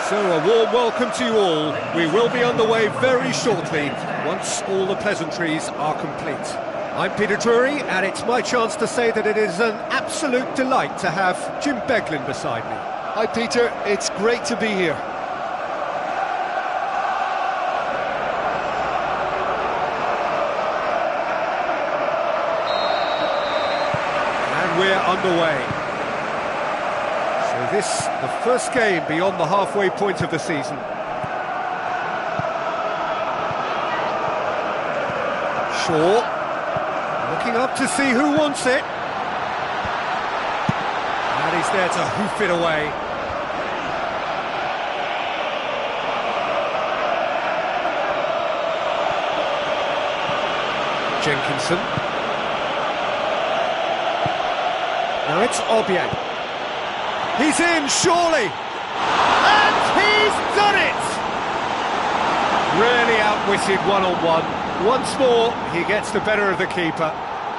So a warm welcome to you all. We will be on the way very shortly, once all the pleasantries are complete. I'm Peter Drury, and it's my chance to say that it is an absolute delight to have Jim Beglin beside me. Hi Peter, it's great to be here. And we're underway. So this, the first game beyond the halfway point of the season. Shaw, looking up to see who wants it. And he's there to hoof it away. Jenkinson. Now it's Obiang. He's in, surely! And he's done it! Really outwitted one-on-one. Once more, he gets the better of the keeper.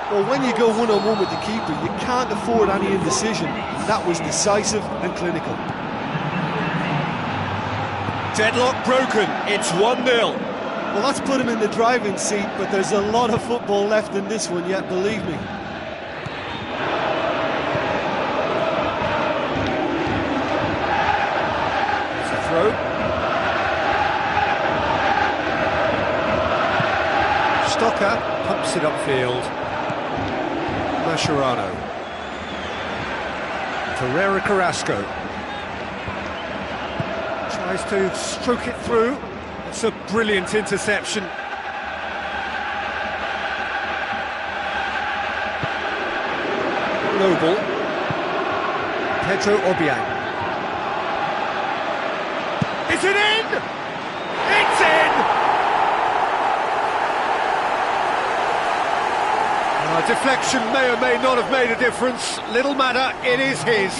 Well, when you go one-on-one with the keeper, you can't afford any indecision. That was decisive and clinical. Deadlock broken, it's 1-0. Well, that's put him in the driving seat, but there's a lot of football left in this one yet, believe me. Stocker pumps it upfield. Mascherano. Ferreira Carrasco. Tries to stroke it through. It's a brilliant interception. Noble. Pedro Obiang. Is it in? It's in! Deflection may or may not have made a difference. Little matter, it is his.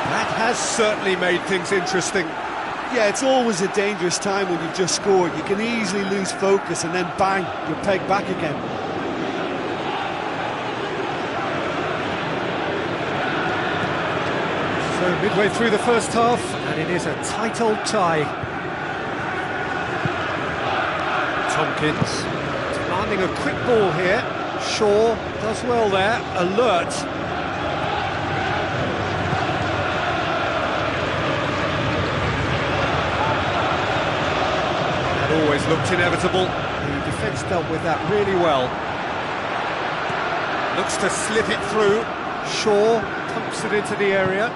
That has certainly made things interesting. Yeah, it's always a dangerous time when you've just scored. You can easily lose focus and then bang, you're pegged back again. So midway through the first half, and it is a tight old tie. Tompkins demanding a quick ball here. Shaw does well there, alert. That always looked inevitable. The defence dealt with that really well. Looks to slip it through. Shaw pumps it into the area.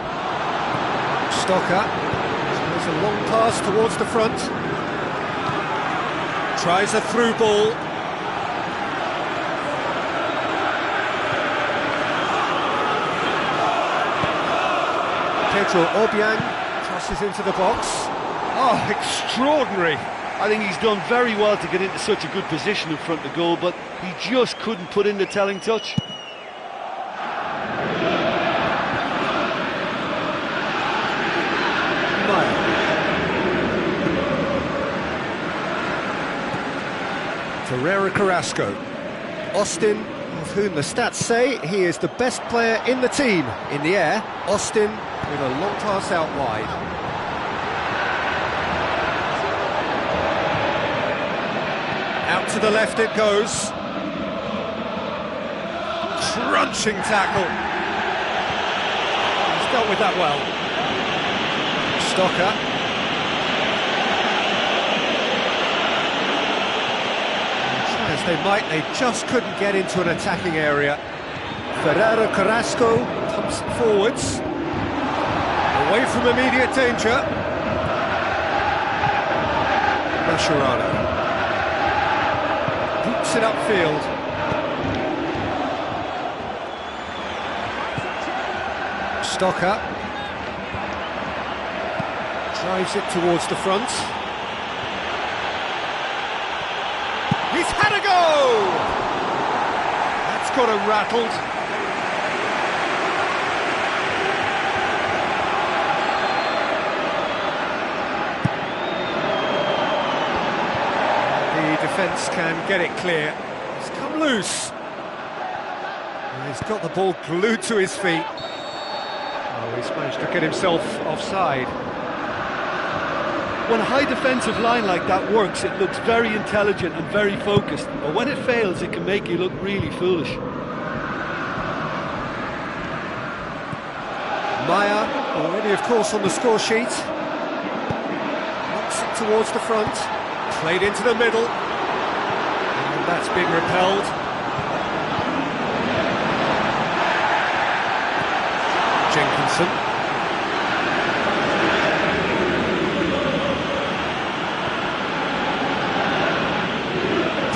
Stocker tries a long pass towards the front. Tries a through ball. Pedro Obiang crosses into the box. Oh, extraordinary. I think he's done very well to get into such a good position in front of goal, but he just couldn't put in the telling touch. Ferreira Carrasco. Austin, of whom the stats say he is the best player in the team. In the air, Austin with a long pass out wide. Out to the left it goes. Crunching tackle. He's dealt with that well. Stocker. As they might, they just couldn't get into an attacking area. Ferreira Carrasco pumps it forwards. Away from immediate danger. Mascherano. Boots it upfield. Stocker. Drives it towards the front. He's had a go! That's got him rattled. The defence can get it clear. He's come loose. And he's got the ball glued to his feet. Oh, he's managed to get himself offside. When a high defensive line like that works, it looks very intelligent and very focused. But when it fails, it can make you look really foolish. Maya, already of course on the score sheet. Knocks it towards the front. Played into the middle. And that's been repelled. Jenkinson.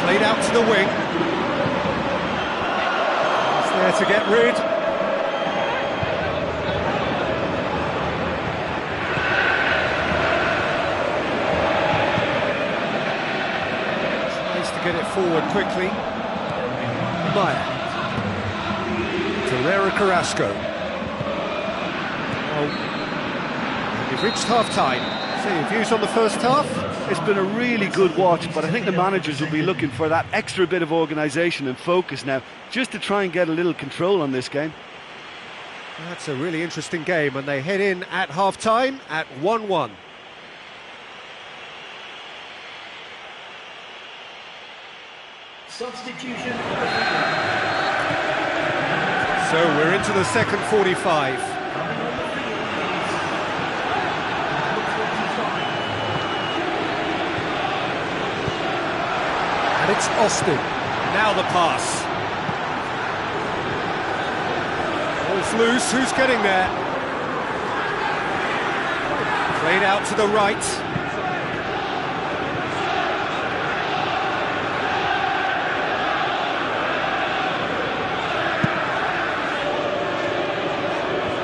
Played out to the wing. He's there to get rid. Tries to get it forward quickly. Maya. Torreira Carrasco. We've reached half-time. So your views on the first half? It's been a really good watch, but I think the managers will be looking for that extra bit of organisation and focus now, just to try and get a little control on this game. That's a really interesting game, and they head in at half-time at 1-1. Substitution. So we're into the second 45. And it's Austin. Now the pass. Ball's loose, who's getting there? Played out to the right.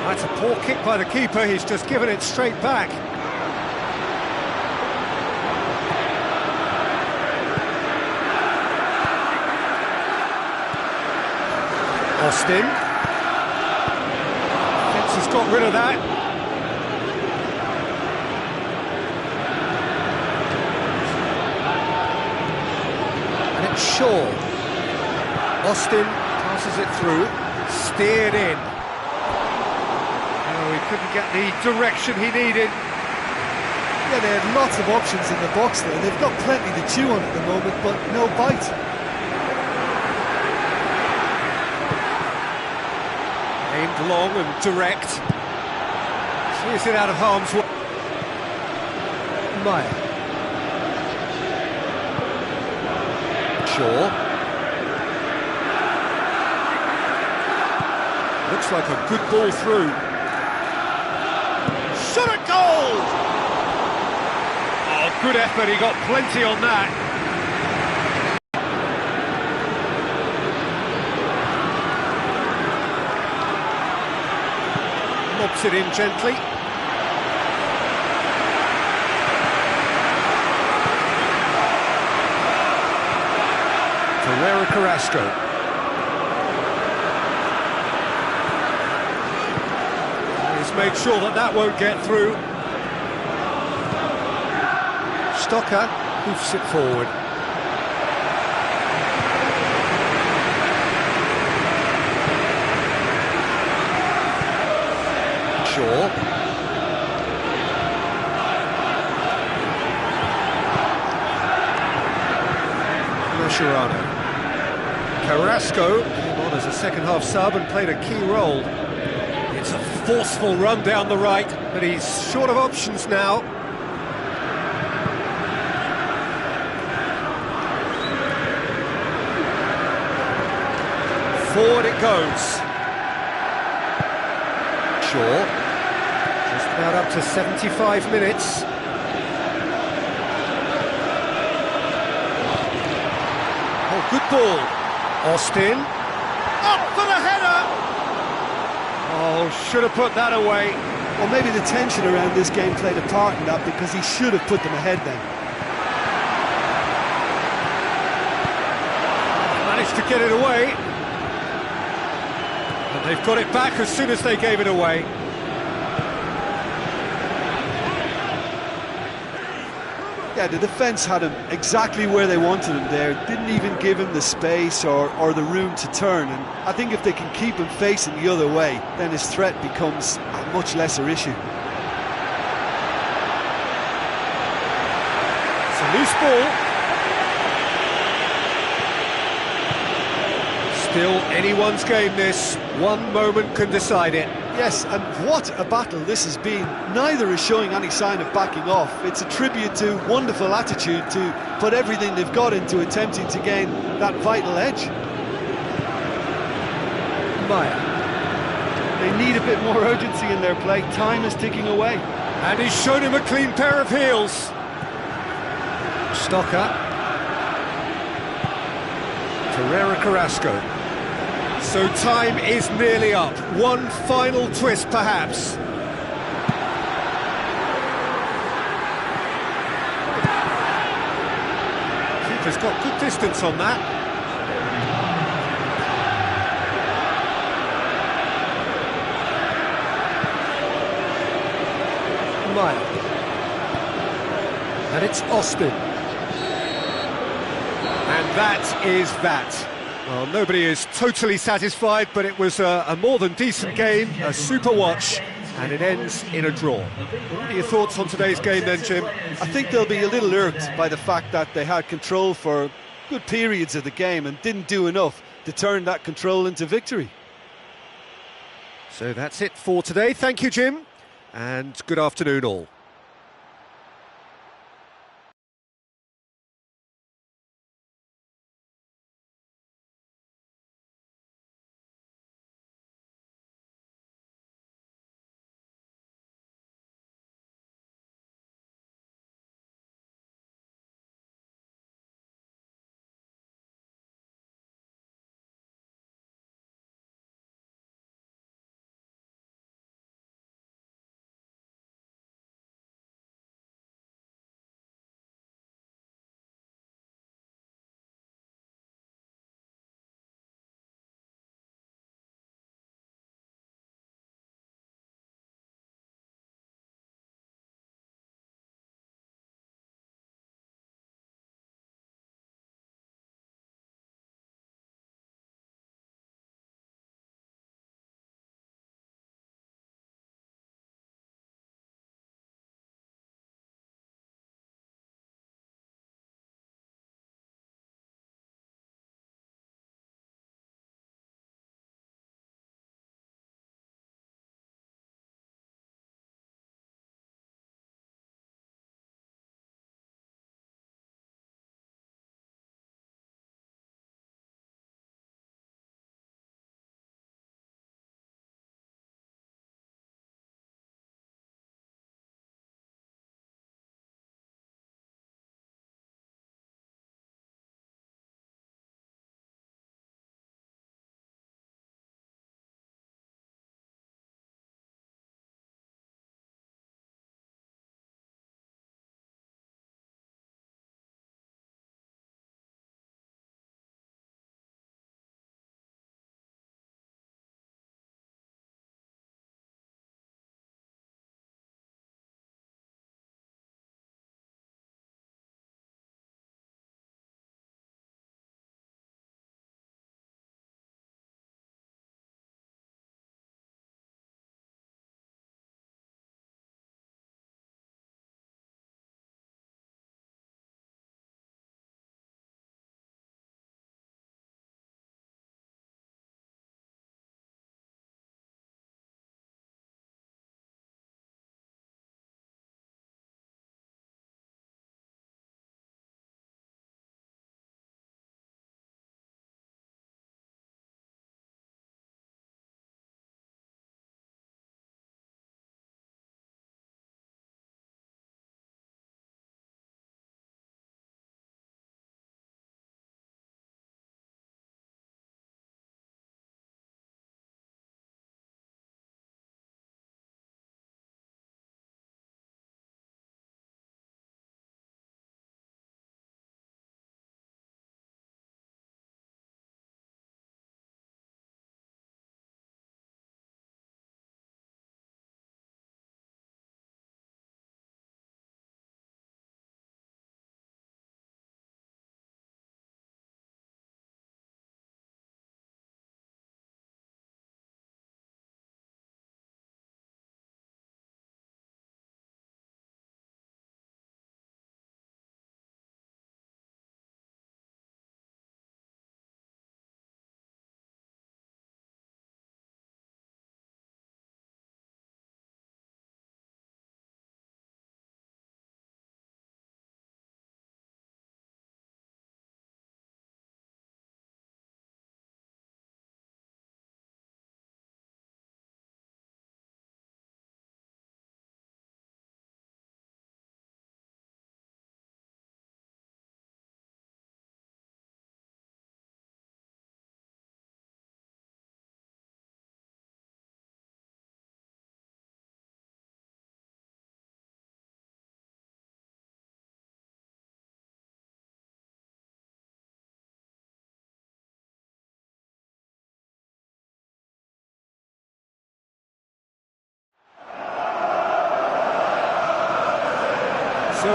That's a poor kick by the keeper, he's just given it straight back. Austin. Thinks he's got rid of that. And it's Shaw. Austin passes it through, steered in. Oh, he couldn't get the direction he needed. Yeah, they had lots of options in the box there. They've got plenty to chew on at the moment, but no bite. Aimed long and direct. Clears it out of harm's way. Maya. Shaw. Looks like a good ball through. Shot at goal! Oh, good effort, he got plenty on that. Lobs it in gently. Torreira Carrasco. He's made sure that that won't get through. Stocker hoofs it forward. Shaw. Mascherano. Carrasco came on as a second-half sub and played a key role. It's a forceful run down the right, but he's short of options now. Forward it goes. Shaw, just about up to 75 minutes. Oh, good ball. Austin. Up for the header! Oh, should have put that away. Well, maybe the tension around this game played a part in that, because he should have put them ahead then. Managed to get it away. And they've got it back as soon as they gave it away. Yeah, the defence had him exactly where they wanted him there. Didn't even give him the space or the room to turn. And I think if they can keep him facing the other way, then his threat becomes a much lesser issue. It's a loose ball. Still anyone's game, this. One moment can decide it. Yes, and what a battle this has been. Neither is showing any sign of backing off. It's a tribute to wonderful attitude to put everything they've got into attempting to gain that vital edge. Maya. They need a bit more urgency in their play. Time is ticking away. And he's shown him a clean pair of heels. Stocker. Ferreira Carrasco. So time is nearly up. One final twist, perhaps. Keeper's got good distance on that. Maya. And it's Austin. And that is that. Well, nobody is totally satisfied, but it was a more than decent game, a super watch, and it ends in a draw. What are your thoughts on today's game then, Jim? I think they'll be a little irked by the fact that they had control for good periods of the game and didn't do enough to turn that control into victory. So that's it for today. Thank you, Jim, and good afternoon all.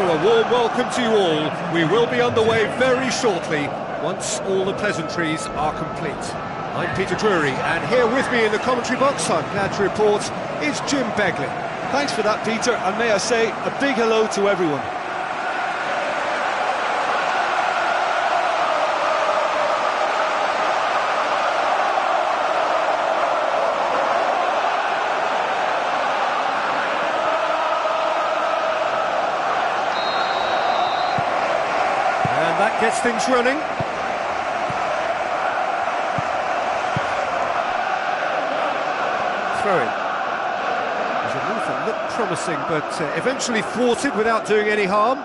a warm welcome to you all. We will be underway very shortly, once all the pleasantries are complete. I'm Peter Drury, and here with me in the commentary box, I'm glad to report, is Jim Begley. Thanks for that, Peter, and may I say a big hello to everyone. That gets things running. Throw-in. There's a move that looked promising, but eventually thwarted without doing any harm.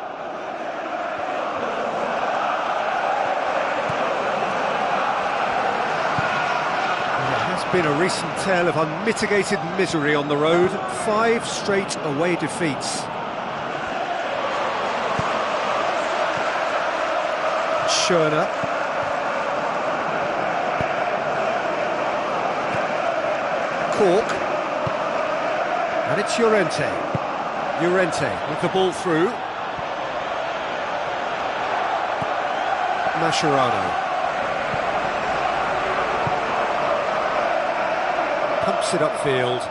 There has been a recent tale of unmitigated misery on the road. 5 straight away defeats. Schöner. Cork. And it's Llorente. Llorente with the ball through. Mascherano. Pumps it upfield.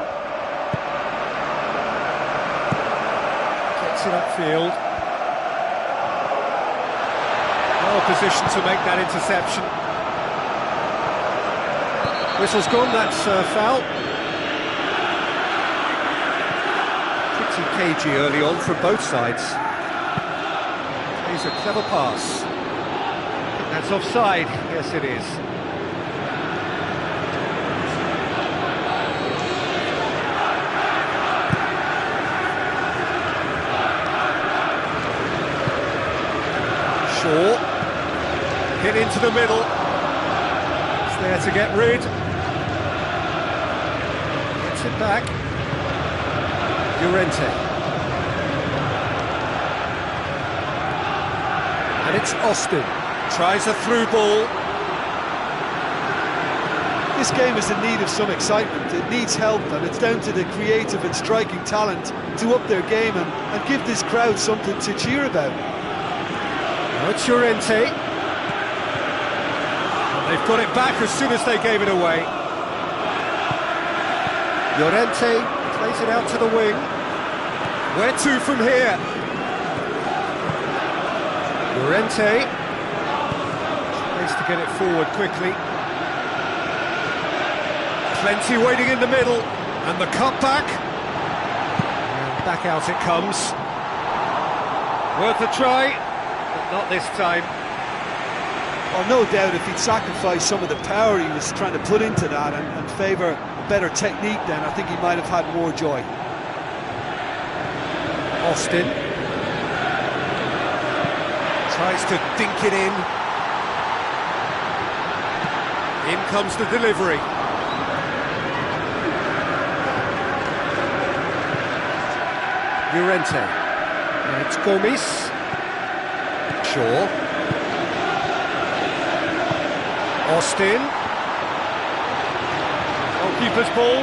Gets it upfield. Well positioned to make that interception. Whistle's gone, that's foul. Pretty cagey early on from both sides. Plays a clever pass. I think that's offside. Yes, it is. Shaw. Hit into the middle. It's there to get rid. Gets it back. Llorente. And it's Austin. Tries a through ball. This game is in need of some excitement. It needs help, and it's down to the creative and striking talent to up their game and give this crowd something to cheer about. Now it's Llorente. They've got it back as soon as they gave it away. Llorente plays it out to the wing. Where to from here? Llorente tries to get it forward quickly. Plenty waiting in the middle. And the cutback. And back out it comes. Worth a try, but not this time. Well, no doubt if he'd sacrificed some of the power he was trying to put into that and favour a better technique, then I think he might have had more joy. Austin tries to dink it in. In comes the delivery. Llorente. And it's Gomes. Shaw. Austin. Goalkeeper's ball.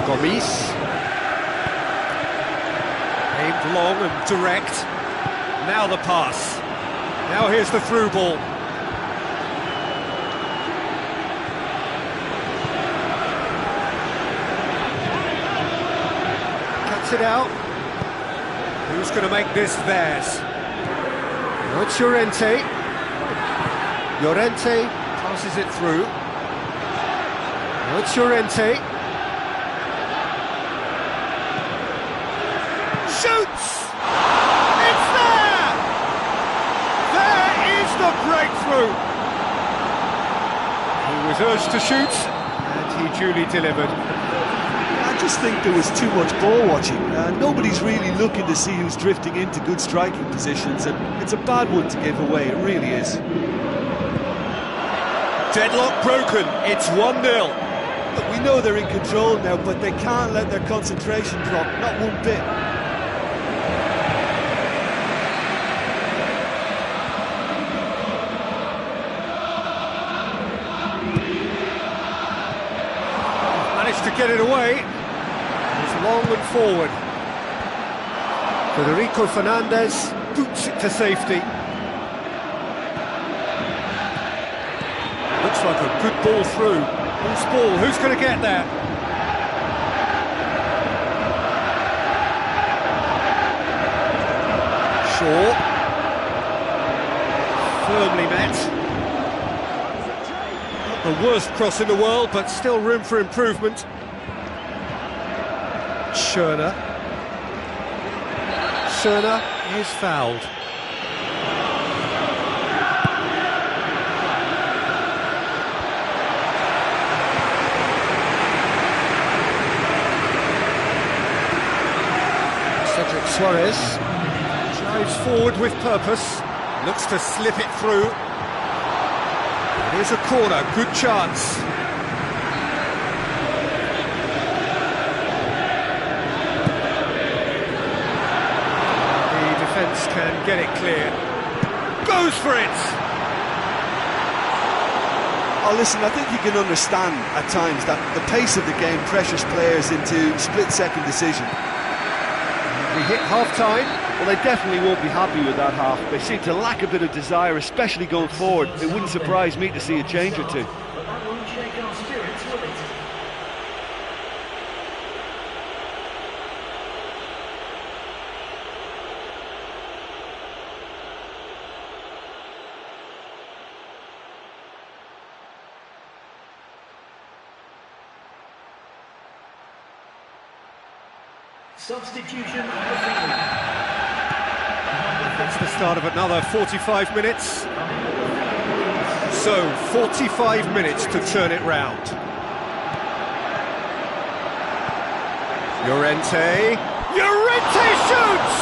Gomes. Aimed long and direct. Now the pass. Now here's the through ball. Cuts it out. Who's going to make this theirs? Now it's Llorente. Llorente passes it through. Now it's Llorente. Shoots! It's there! There is the breakthrough! He was urged to shoot, and he duly delivered. I just think there was too much ball watching. Nobody's really looking to see who's drifting into good striking positions, and it's a bad one to give away, it really is. Deadlock broken, it's 1-0. Look, we know they're in control now, but they can't let their concentration drop, not one bit. get it away. It's long and forward. Federico Fernandez boots it to safety. Looks like a good ball through. Loose ball, who's going to get there? Shaw. Firmly met. Not the worst cross in the world, but still room for improvement. Schöner is fouled. Suarez drives forward with purpose, looks to slip it through. Here's a corner, good chance. The defence can get it clear. Goes for it! Oh, listen, I think you can understand at times that the pace of the game pressures players into split-second decision. We hit half-time. Well, they definitely won't be happy with that half. They seem to lack a bit of desire, especially going forward. It wouldn't surprise me to see a change or two. Substitution. It's the start of another 45 minutes. So, 45 minutes to turn it round. Llorente shoots!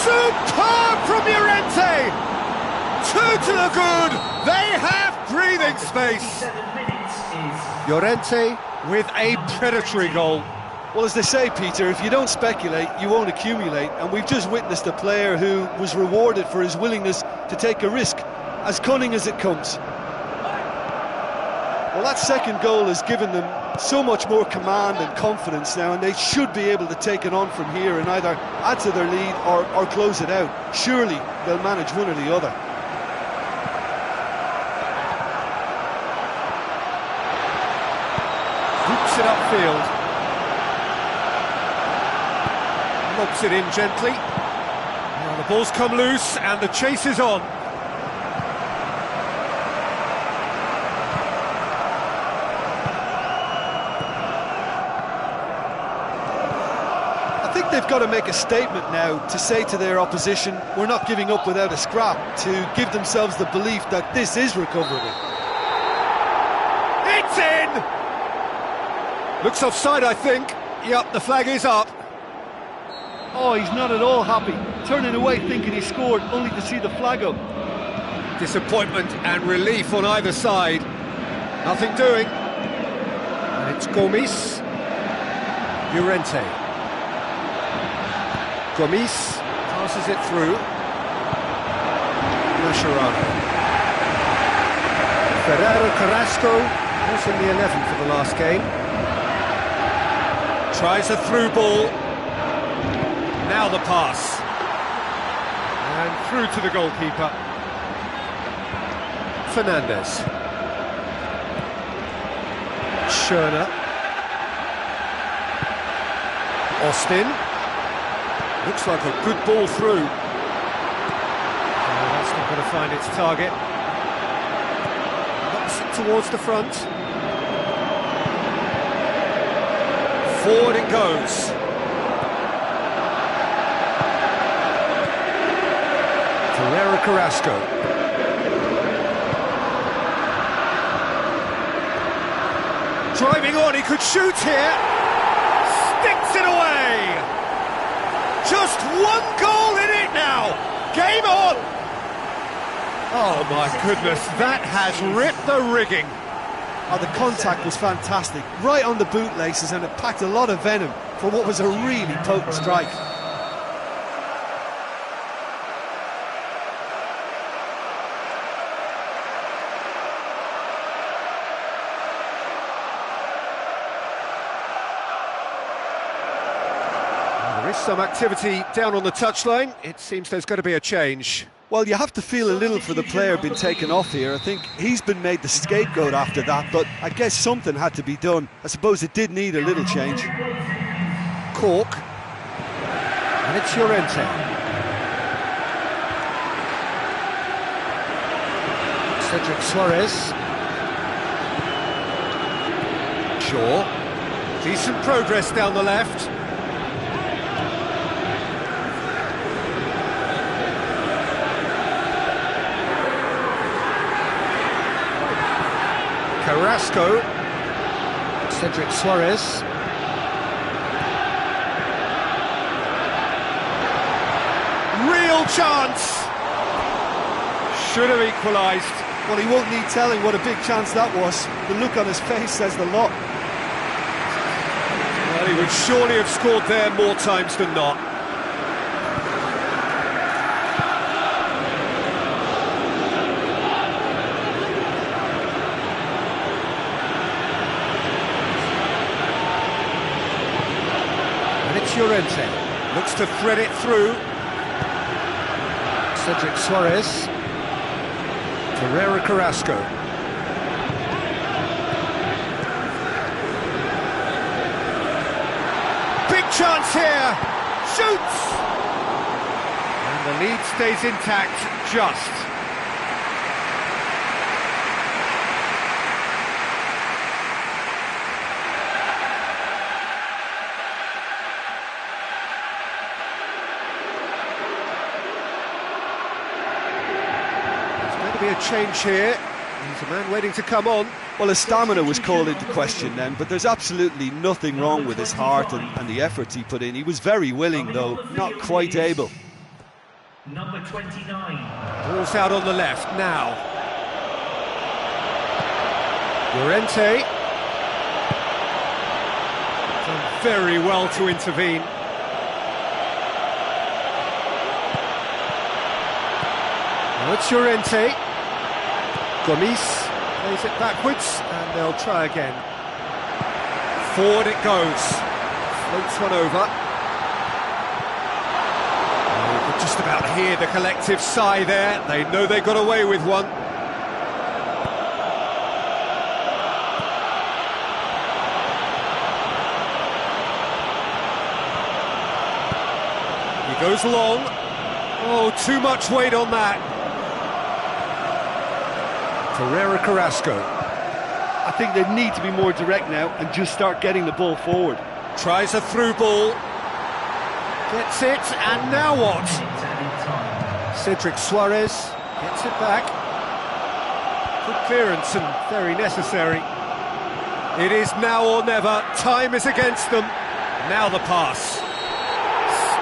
Superb from Llorente! Two to the good! They have breathing space! Llorente with a predatory goal. Well, as they say, Peter, if you don't speculate, you won't accumulate. And we've just witnessed a player who was rewarded for his willingness to take a risk, as cunning as it comes. Well, that second goal has given them so much more command and confidence now, and they should be able to take it on from here and either add to their lead or close it out. Surely they'll manage one or the other. Hoops it upfield. Lobs it in gently. Now the ball's come loose and the chase is on. I think they've got to make a statement now to say to their opposition, we're not giving up without a scrap, to give themselves the belief that this is recoverable. It's in! Looks offside, I think. Yep, the flag is up. Oh, he's not at all happy. Turning away thinking he scored, only to see the flag up. Disappointment and relief on either side. Nothing doing. And it's Gomis. Llorente. Gomis passes it through. Mascherano. Ferreira Carrasco was in the 11 for the last game. Tries a through ball. Now the pass. And through to the goalkeeper. Fernandez. Schöner. Austin. Looks like a good ball through. Oh, that's not going to find its target. Knocks it towards the front. Forward it goes. Ferreira Carrasco. Driving on, he could shoot here. Sticks it away. Just one goal in it now. Game on. Oh my goodness, that has ripped the rigging. Oh, the contact was fantastic, right on the bootlaces, and it packed a lot of venom for what was a really potent strike. Chris, some activity down on the touchline. It seems there's going to be a change. Well, you have to feel a little for the player being taken off here. I think he's been made the scapegoat after that, but I guess something had to be done. I suppose it did need a little change. Cork. And it's Llorente. Cedric Suarez. Shaw. Decent progress down the left. Carrasco. Cedric Suarez. Real chance! Should have equalised. Well, he won't need telling what a big chance that was. The look on his face says the lot. Well, he would surely have scored there more times than not. And it's Llorente. Looks to thread it through. Cedric Suarez. Ferreira Carrasco. Big chance here. Shoots! And the lead stays intact, just. Be a change here. There's a man waiting to come on. Well, his stamina was called into question then, but there's absolutely nothing wrong with his heart and the efforts he put in. He was very willing, though, not quite able. Number 29. Ball's out on the left now. Llorente. Done very well to intervene. Now it's Llorente. Gomis plays it backwards, and they'll try again. Forward it goes. Floats one over. Oh, you could just about hear the collective sigh there. They know they got away with one. He goes long. Oh, too much weight on that. Ferreira Carrasco. I think they need to be more direct now and just start getting the ball forward. Tries a through ball. Gets it, and now what? Cedric Suarez gets it back. Good clearance and very necessary. It is now or never. Time is against them. Now the pass.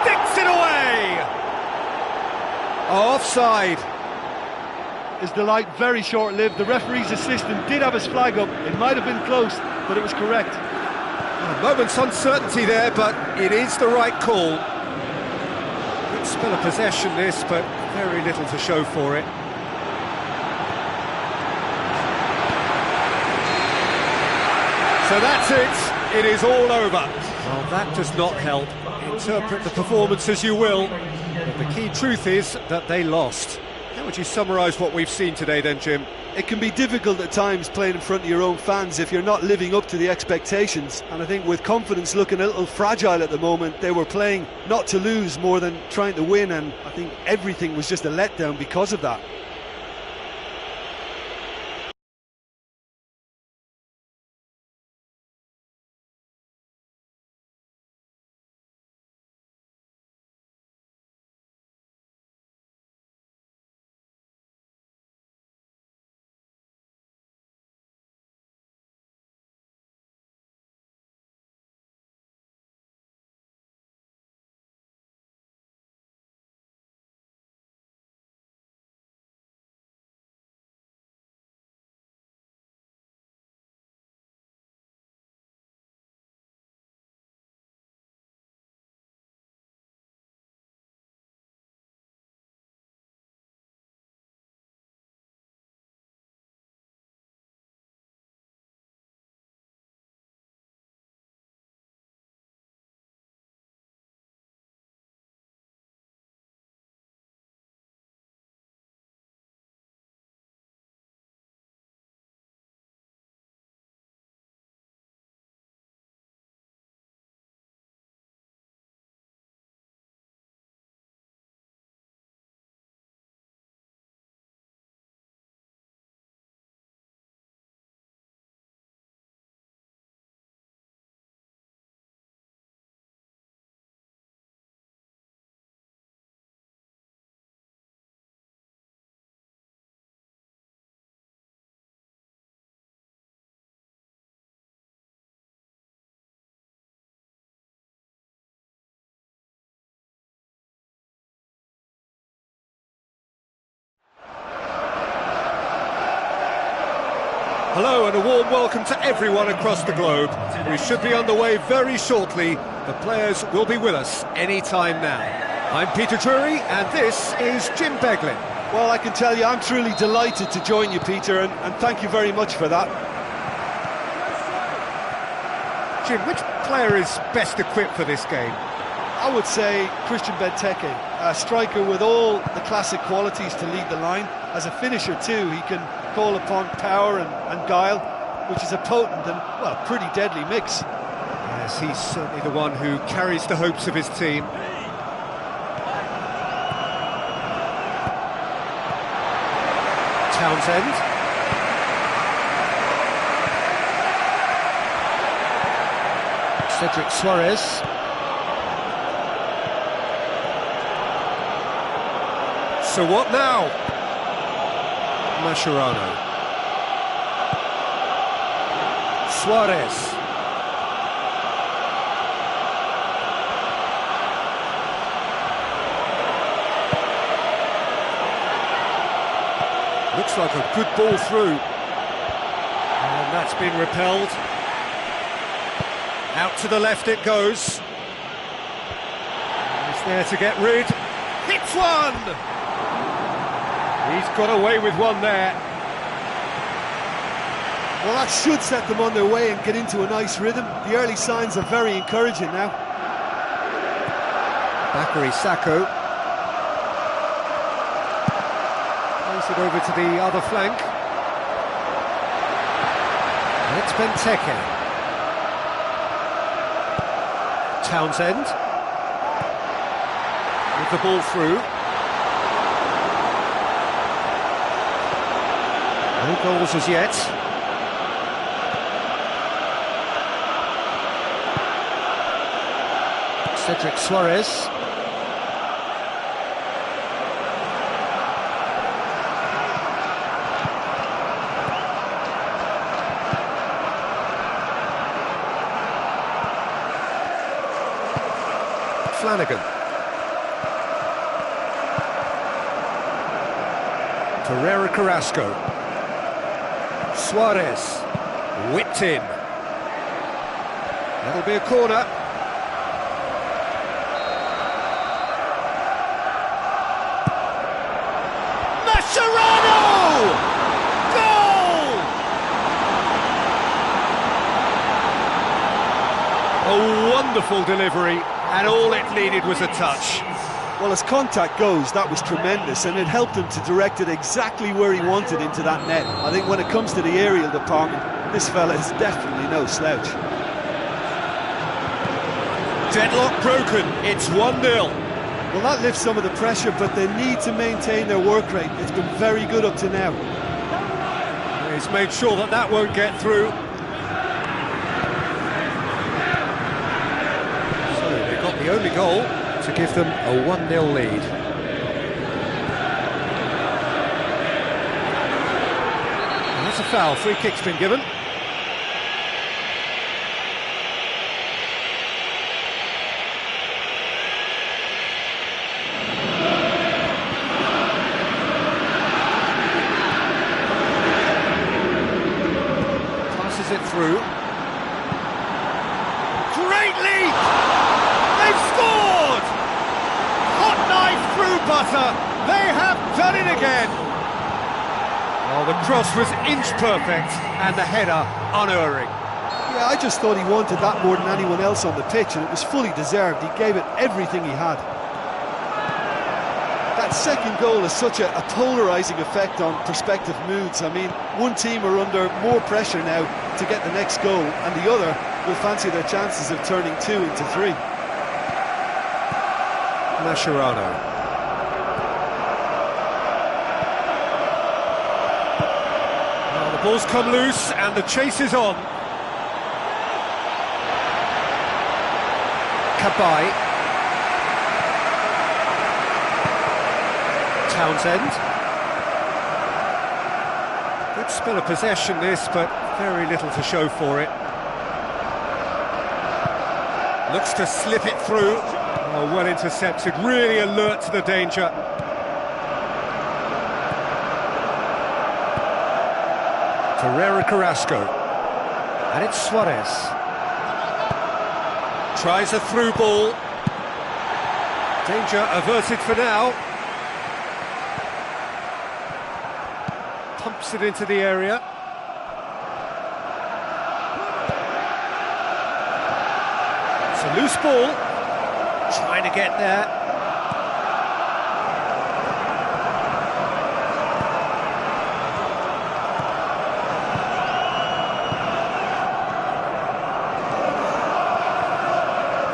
Sticks it away! Offside. His delight very short-lived. The referee's assistant did have his flag up. It might have been close, but it was correct. A moment's uncertainty there, but it is the right call. Good spell of possession this, but very little to show for it. So that's it. It is all over. Well, that does not help. Interpret the performance as you will, but the key truth is that they lost. How would you summarise what we've seen today then, Jim? It can be difficult at times playing in front of your own fans if you're not living up to the expectations. And I think with confidence looking a little fragile at the moment, they were playing not to lose more than trying to win, and I think everything was just a letdown because of that. Hello and a warm welcome to everyone across the globe. We should be on the way very shortly. The players will be with us any time now. I'm Peter Drury and this is Jim Beglin. Well, I can tell you I'm truly delighted to join you, Peter, and thank you very much for that. Jim, which player is best equipped for this game? I would say Christian Benteke, a striker with all the classic qualities to lead the line. As a finisher too, he can call upon power and guile, which is a potent and, well, pretty deadly mix. Yes, he's certainly the one who carries the hopes of his team. Townsend. Cedric Suarez. So what now? Mascherano. Suarez. Looks like a good ball through. And that's been repelled. Out to the left it goes. He's there to get rid. Hits one! He's got away with one there. Well, that should set them on their way and get into a nice rhythm. The early signs are very encouraging now. Bakary Sakho. Plays it over to the other flank. And it's Benteke. Townsend. With the ball through. No goals as yet. Cedric Suarez. Flanagan. Pereira Carrasco. Suarez, whipped in. That'll be a corner. Mascherano! Goal! A wonderful delivery, and all it needed was a touch. Well, as contact goes, that was tremendous, and it helped him to direct it exactly where he wanted into that net. I think when it comes to the aerial department, this fella is definitely no slouch. Deadlock broken, it's 1-0. Well, that lifts some of the pressure, but they need to maintain their work rate. It's been very good up to now. He's made sure that that won't get through. So they got the only goal to give them a 1-0 lead. And that's a foul, free kick's been given. Passes it through. Great leap! They've scored! Hot knife through butter. They have done it again. Oh, the cross was inch perfect and the header unerring. Yeah, I just thought he wanted that more than anyone else on the pitch, and it was fully deserved. He gave it everything he had. That second goal has such a polarising effect on prospective moods. I mean, one team are under more pressure now to get the next goal, and the other will fancy their chances of turning 2 into 3. Mascherano. Well, the ball's come loose and the chase is on. Cabaye. Townsend. Good spell of possession this, but very little to show for it. Looks to slip it through. Oh, well intercepted, really alert to the danger. 2 Ferreira Carrasco. And it's Suarez. Tries a through ball. Danger averted for now. Pumps it into the area. It's a loose ball. Trying to get there.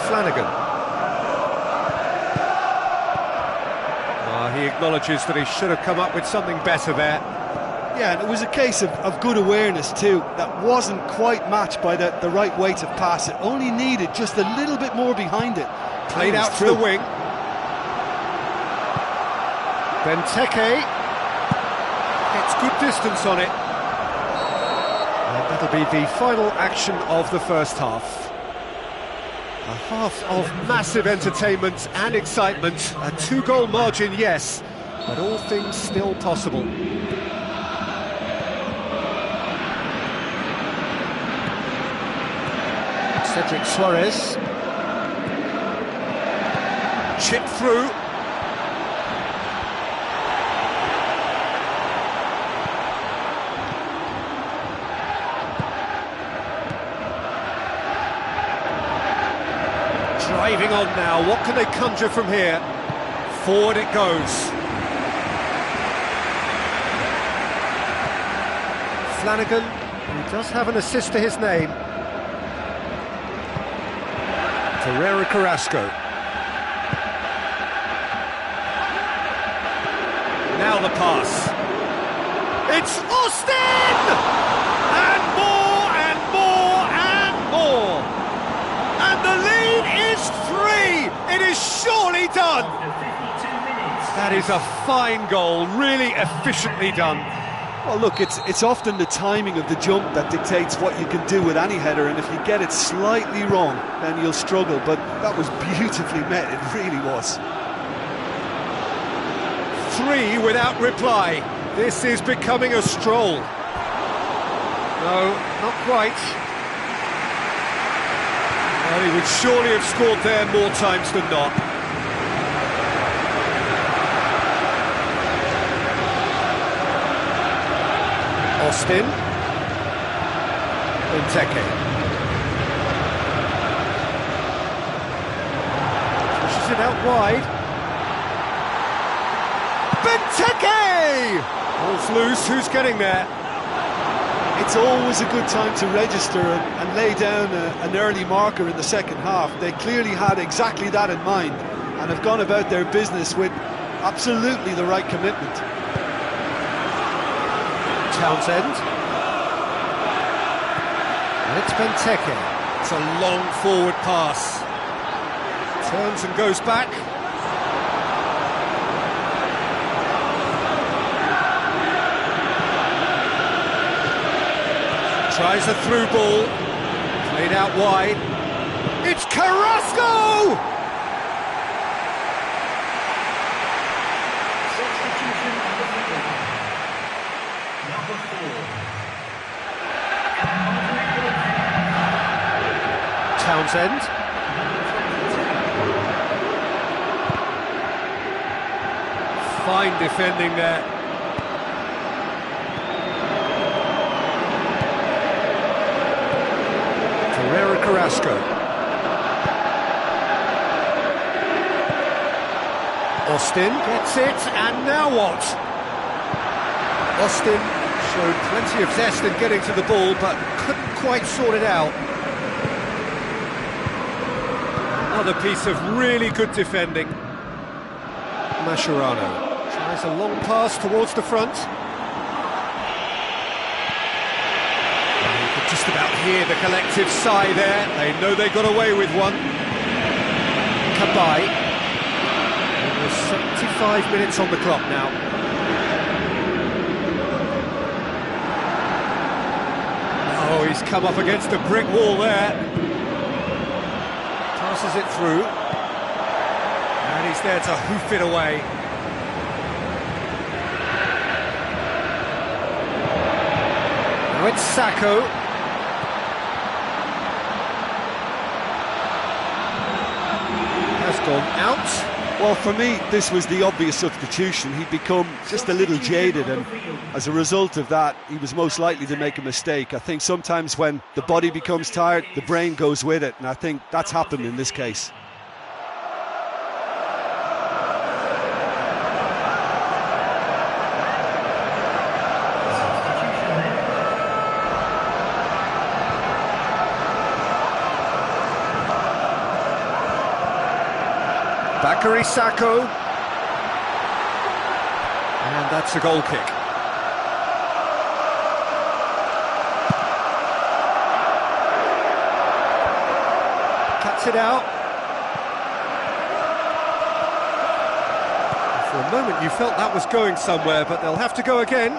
Flanagan. He acknowledges that he should have come up with something better there. Yeah, and it was a case of good awareness too. That wasn't quite matched by the right weight of pass. It only needed just a little bit more behind it. Played out to the wing. Benteke gets good distance on it. And that'll be the final action of the first half. A half of massive entertainment and excitement. A 2-goal margin, yes, but all things still possible. Cedric Suarez. Chip through. Driving on now, what can they conjure from here? Forward it goes. Flanagan, who does have an assist to his name. Ferreira Carrasco. Now the pass. It's Austin! And more and more and more. And the lead is 3. It is surely done. That is a fine goal, really efficiently done. Well, look, it's often the timing of the jump that dictates what you can do with any header, and if you get it slightly wrong, then you'll struggle. But that was beautifully met, it really was. 3 without reply. This is becoming a stroll. No, not quite. Well, he would surely have scored there more times than not. Austin. Benteke. Pushes it out wide. Benteke! Ball's loose, who's getting there? It's always a good time to register and lay down an early marker in the second half. They clearly had exactly that in mind and have gone about their business with absolutely the right commitment. Townsend. And it's Benteke. It's a long forward pass. Turns and goes back. Tries a through ball. Played out wide. It's Carrasco! Townsend. Fine defending there. Ferreira Carrasco. Austin gets it, and now what? Austin showed plenty of zest in getting to the ball, but couldn't quite sort it out. Another piece of really good defending. Mascherano tries a long pass towards the front. You could just about hear the collective sigh there. They know they got away with one. Kabay. Almost 75 minutes on the clock now. Oh, he's come up against a brick wall there. Passes it through. And he's there to hoof it away. Now it's Sacco. Has gone out. Well, for me, this was the obvious substitution. He'd become just a little jaded, and as a result of that, he was most likely to make a mistake. I think sometimes when the body becomes tired, the brain goes with it, and I think that's happened in this case. Bakary Sacco. And that's a goal kick. Cuts it out. For a moment you felt that was going somewhere, but they'll have to go again.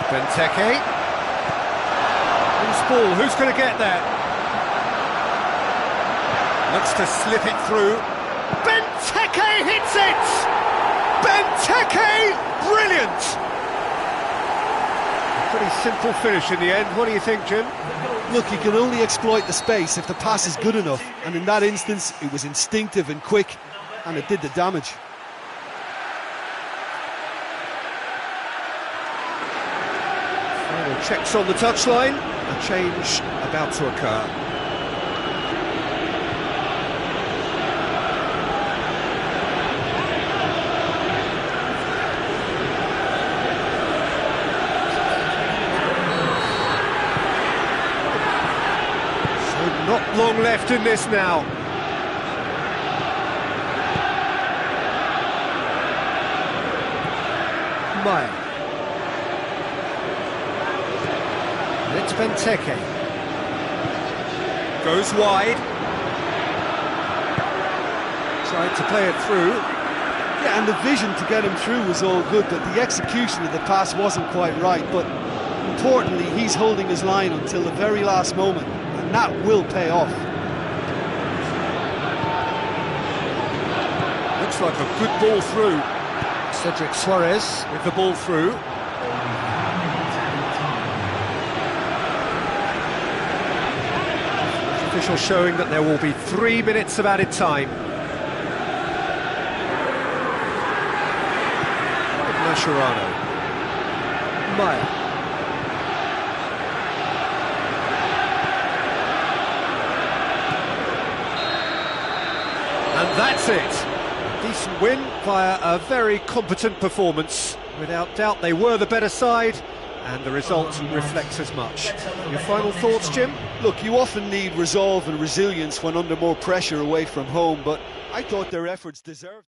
Benteke. Loose ball, who's going to get there? Looks to slip it through. Benteke hits it! Benteke! Brilliant! A pretty simple finish in the end. What do you think, Jim? Look, you can only exploit the space if the pass is good enough, and in that instance it was instinctive and quick, and it did the damage. Final checks on the touchline. A change about to occur. Not long left in this now. Maya. And it's Benteke. Goes wide. Tried to play it through. Yeah, and the vision to get him through was all good, but the execution of the pass wasn't quite right. But importantly, he's holding his line until the very last moment. And that will pay off. Looks like a good ball through. Cedric Suarez with the ball through. Official showing that there will be 3 minutes of added time. Mascherano. Maya. And that's it. A decent win via a very competent performance. Without doubt, they were the better side, and the result reflects as much. Your final thoughts, Jim? Look, you often need resolve and resilience when under more pressure away from home, but I thought their efforts deserved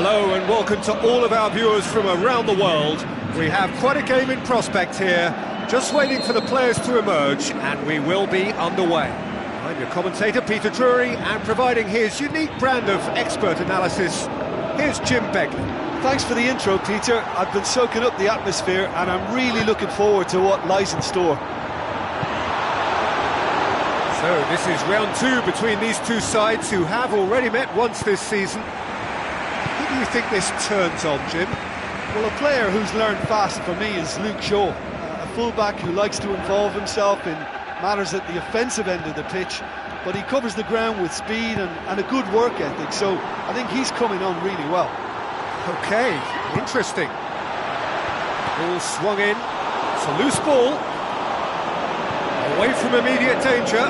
Hello and welcome to all of our viewers from around the world. We have quite a game in prospect here, just waiting for the players to emerge, and we will be underway. I'm your commentator, Peter Drury, and providing his unique brand of expert analysis, here's Jim Begley. Thanks for the intro, Peter. I've been soaking up the atmosphere and I'm really looking forward to what lies in store. So this is round two between these two sides who have already met once this season. Who do you think this turns on, Jim? Well, a player who's learned fast for me is Luke Shaw, a fullback who likes to involve himself in matters at the offensive end of the pitch, but he covers the ground with speed and a good work ethic, so I think he's coming on really well. Okay, interesting. Ball swung in, it's a loose ball, away from immediate danger.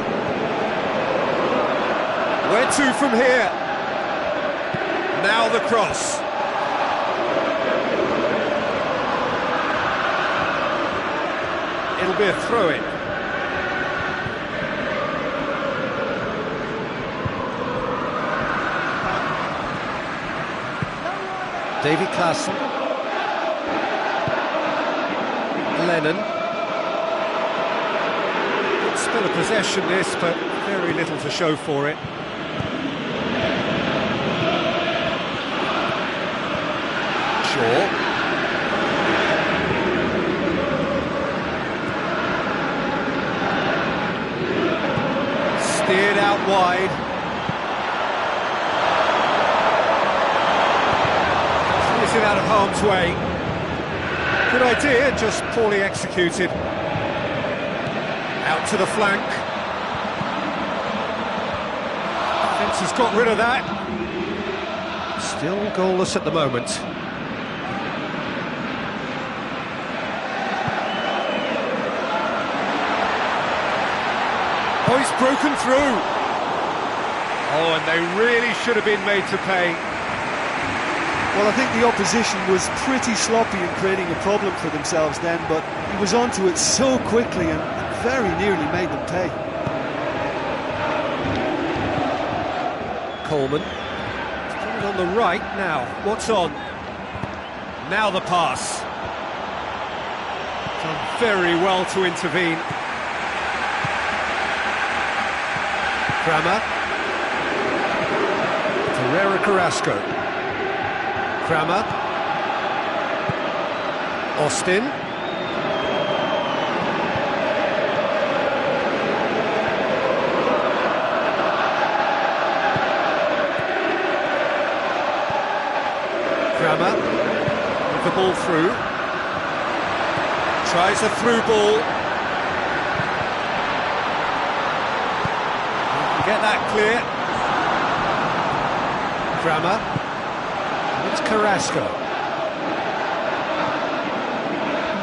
Where to from here? Now the cross. It'll be a throw-in. David Klaassen. Lennon. It's still a possession this, but very little to show for it. Shaw. Steered out wide. It's out of harm's way. Good idea, just poorly executed. Out to the flank. Defence has got rid of that. Still goalless at the moment. Oh, he's broken through. Oh, and they really should have been made to pay. Well, I think the opposition was pretty sloppy in creating a problem for themselves then, but he was onto it so quickly and very nearly made them pay. Coleman. He's got it on the right now. What's on? Now the pass. Done very well to intervene. Kramer. Herrera Carrasco. Kramer. Austin. Kramer. With the ball through. Tries a through ball. Get that clear. Kramer. And it's Carrasco.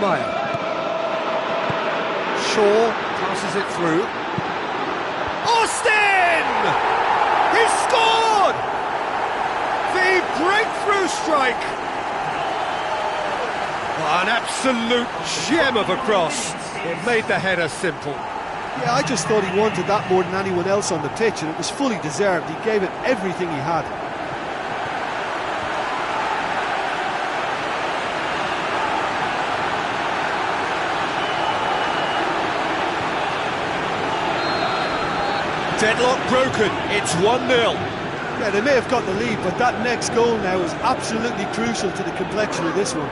Meyer. Shaw passes it through. Austin! He scored! The breakthrough strike! An absolute gem of a cross. It made the header simple. Yeah, I just thought he wanted that more than anyone else on the pitch, and it was fully deserved. He gave it everything he had. Deadlock broken, it's 1-0. Yeah, they may have got the lead, but that next goal now is absolutely crucial to the complexion of this one.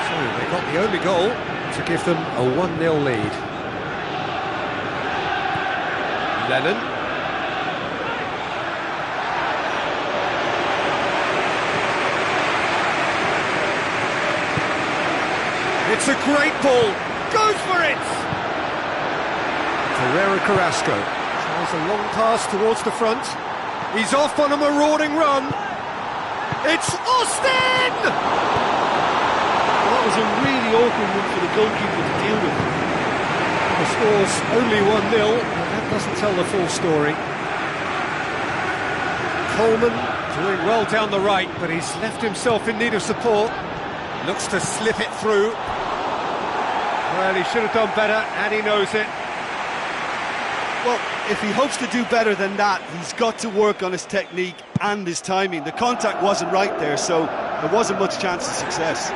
So they got the only goal to give them a 1-0 lead. Lennon. It's a great ball, goes for it! Herrera Carrasco tries a long pass towards the front. He's off on a marauding run. It's Austin! Well, that was a really awkward one for the goalkeeper to deal with. The score's only 1-0, but that doesn't tell the full story. Coleman doing well down the right, but he's left himself in need of support. Looks to slip it through. Well, he should have done better, and he knows it. Well, if he hopes to do better than that, he's got to work on his technique and his timing. The contact wasn't right there, so there wasn't much chance of success.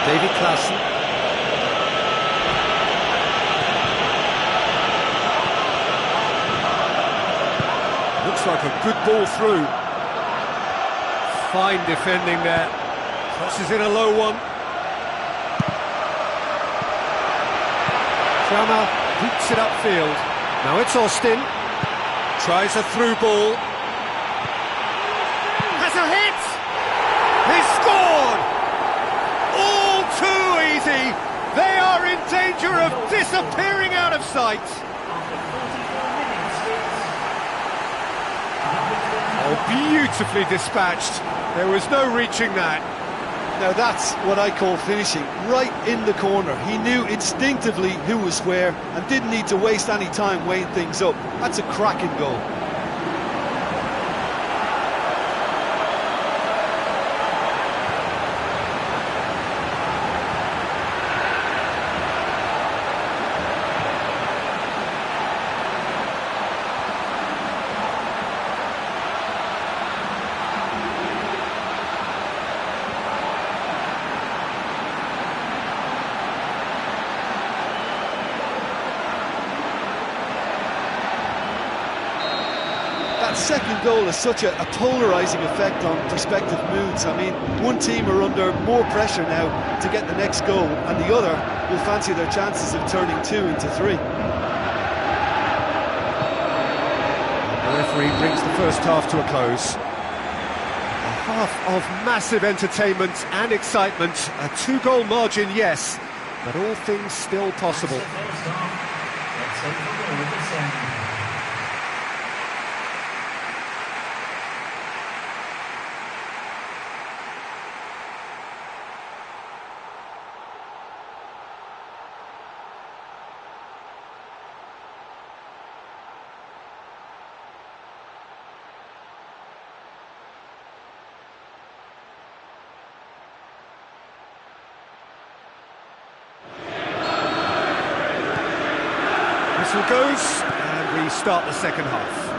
David Klaassen. Looks like a good ball through. Fine defending there. Crosses in a low one. Kramer hoops it upfield. Now it's Austin. Tries a through ball. Has a hit! He's scored! All too easy! They are in danger of disappearing out of sight! Oh, beautifully dispatched. There was no reaching that. Now that's what I call finishing, right in the corner. He knew instinctively who was where and didn't need to waste any time weighing things up. That's a cracking goal. That second goal has such a polarising effect on prospective moods. I mean, one team are under more pressure now to get the next goal, and the other will fancy their chances of turning 2 into 3. The referee brings the first half to a close. A half of massive entertainment and excitement. A 2-goal margin, yes, but all things still possible. Whistle goes, and we start the second half.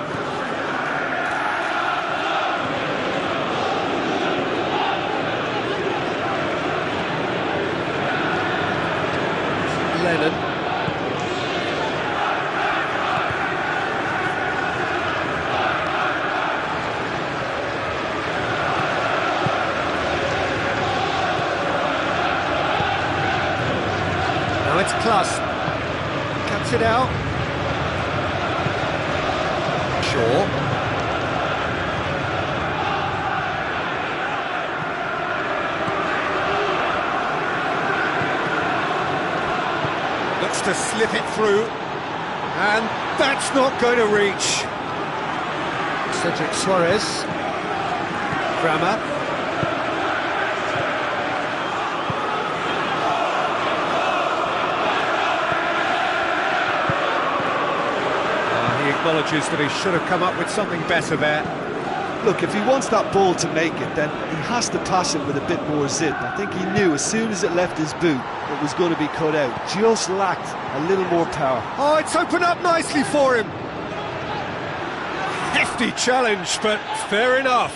Lennon. Now it's Klaassen. Cuts it out. Shaw. Looks to slip it through, and that's not going to reach. Cedric Suarez. Kramer. Acknowledges that he should have come up with something better there. Look, if he wants that ball to make it, then he has to pass it with a bit more zip. I think he knew as soon as it left his boot it was going to be cut out. Just lacked a little more power. Oh, it's opened up nicely for him. Hefty challenge, but fair enough.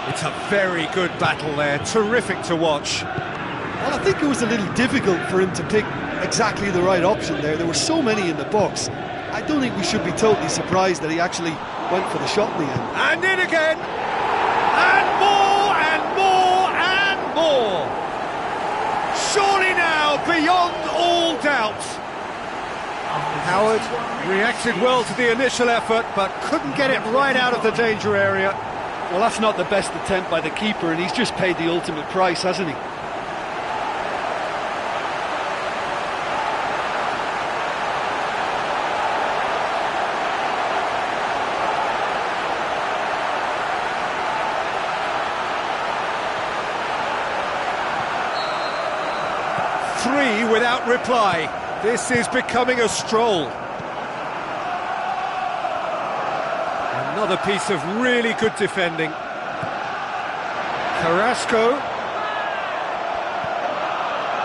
It's a very good battle there, terrific to watch. Well, I think it was a little difficult for him to pick exactly the right option there. There were so many in the box. I don't think we should be totally surprised that he actually went for the shot in the end. And in again! And more, and more, and more! Surely now, beyond all doubt. Howard reacted well to the initial effort, but couldn't get it right out of the danger area. Well, that's not the best attempt by the keeper, and he's just paid the ultimate price, hasn't he? Three without reply. This is becoming a stroll. Another piece of really good defending. Carrasco.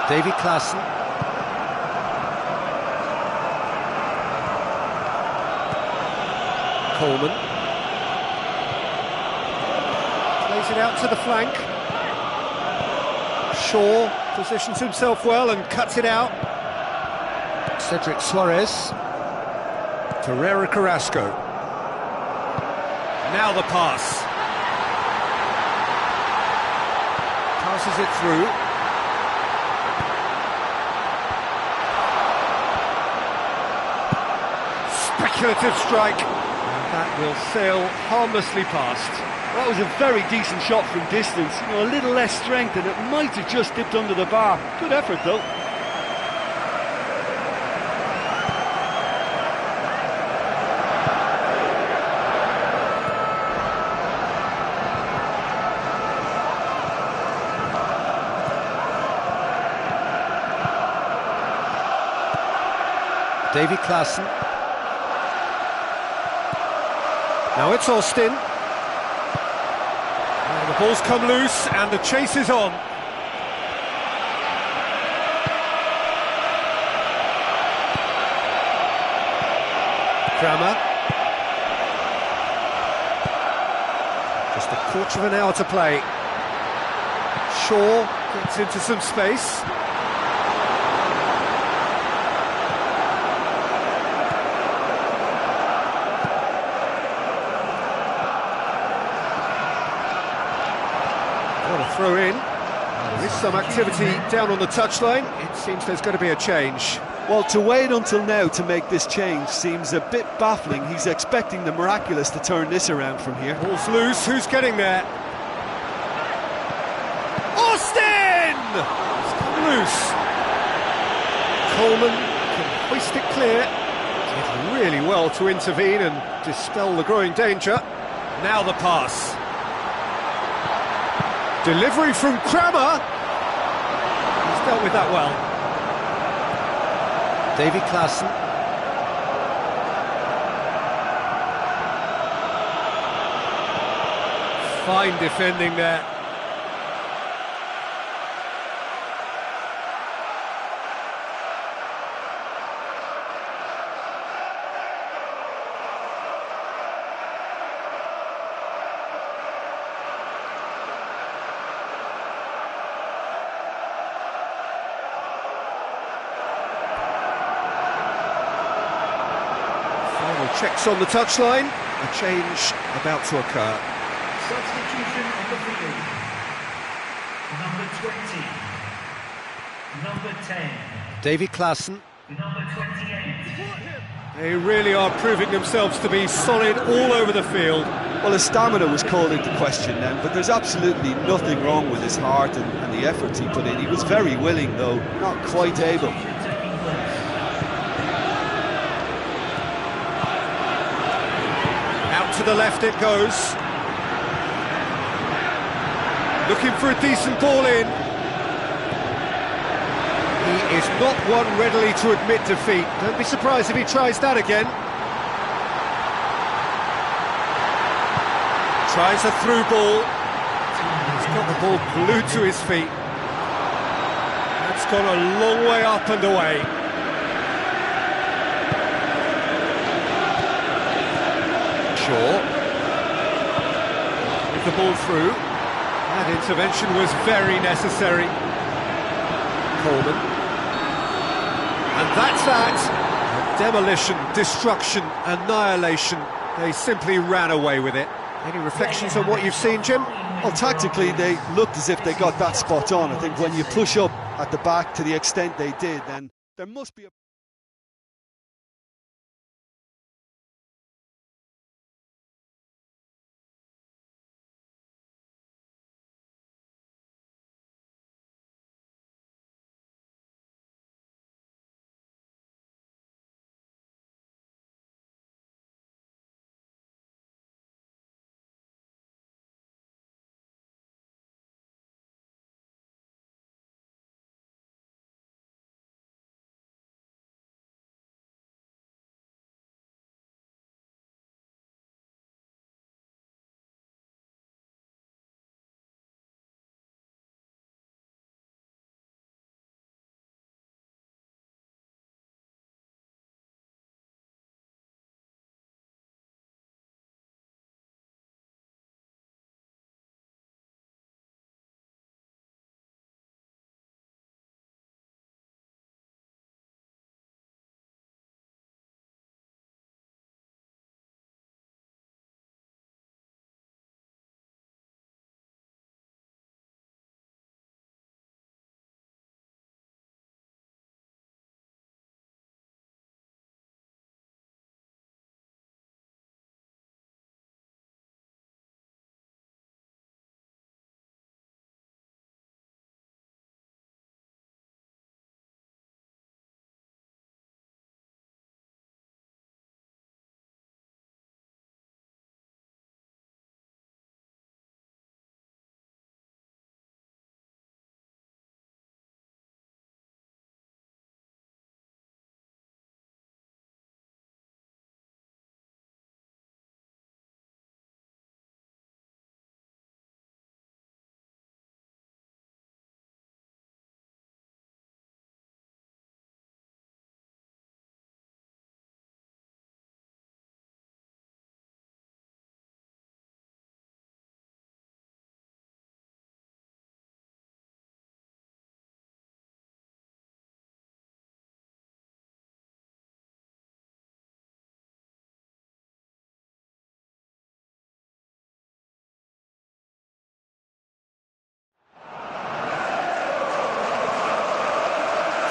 David Klaassen. Coleman. Plays it out to the flank. Shaw positions himself well and cuts it out. Cedric Suarez. Ferreira Carrasco. Now the pass. Passes it through. Speculative strike. And that will sail harmlessly past. That was a very decent shot from distance. You know, a little less strength and it might have just dipped under the bar. Good effort though. Davy Klaassen. Now it's Austin. And the ball's come loose and the chase is on. Kramer. Just a quarter of an hour to play. Shaw gets into some space. What a throw in. There is some activity down on the touchline. It seems there's going to be a change. Well, to wait until now to make this change seems a bit baffling. He's expecting the miraculous to turn this around from here. Ball's loose, who's getting there? Austin! It's come loose. Coleman can hoist it clear. Did really well to intervene and dispel the growing danger. Now the pass. Delivery from Kramer. He's dealt with that well. Davy Klaassen. Fine defending there. Checks on the touchline, a change about to occur. Substitution on the field. Number 20. Number 10. Davy Klaassen. Number 28. They really are proving themselves to be solid all over the field. Well, his stamina was called into question then, but there's absolutely nothing wrong with his heart and the efforts he put in. He was very willing, though, not quite able. To the left it goes. Looking for a decent ball in. He is not one readily to admit defeat. Don't be surprised if he tries that again. Tries a through ball. He's got the ball glued to his feet. That's gone a long way up and away. With the ball through. That intervention was very necessary. Coleman. And that's that. Demolition, destruction, annihilation. They simply ran away with it. Any reflections on what you've seen, Jim? Well, tactically, they looked as if they got that spot on. I think when you push up at the back to the extent they did, then there must be a...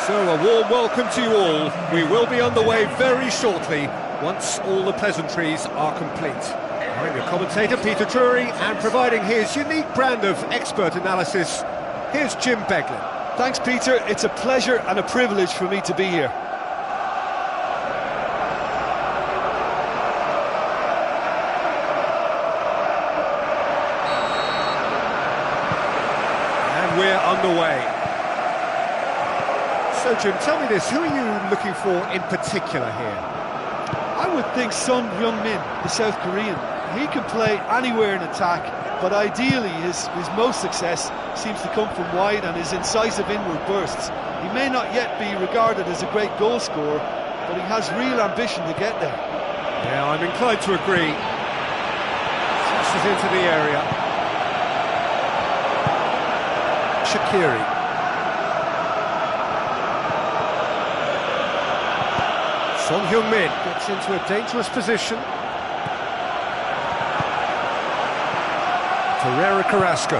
So a warm welcome to you all. We will be on the way very shortly, once all the pleasantries are complete. I'm your commentator, Peter Drury, and providing his unique brand of expert analysis, here's Jim Beglin. Thanks, Peter. It's a pleasure and a privilege for me to be here. And we're underway. So, Jim, tell me this, who are you looking for in particular here? I would think Son Heung-min, the South Korean. He can play anywhere in attack, but ideally his most success seems to come from wide and his incisive inward bursts. He may not yet be regarded as a great goal scorer, but he has real ambition to get there. Yeah, I'm inclined to agree. Flashes into the area. Shaqiri. Son Heung-min gets into a dangerous position. Ferreira Carrasco. Oh,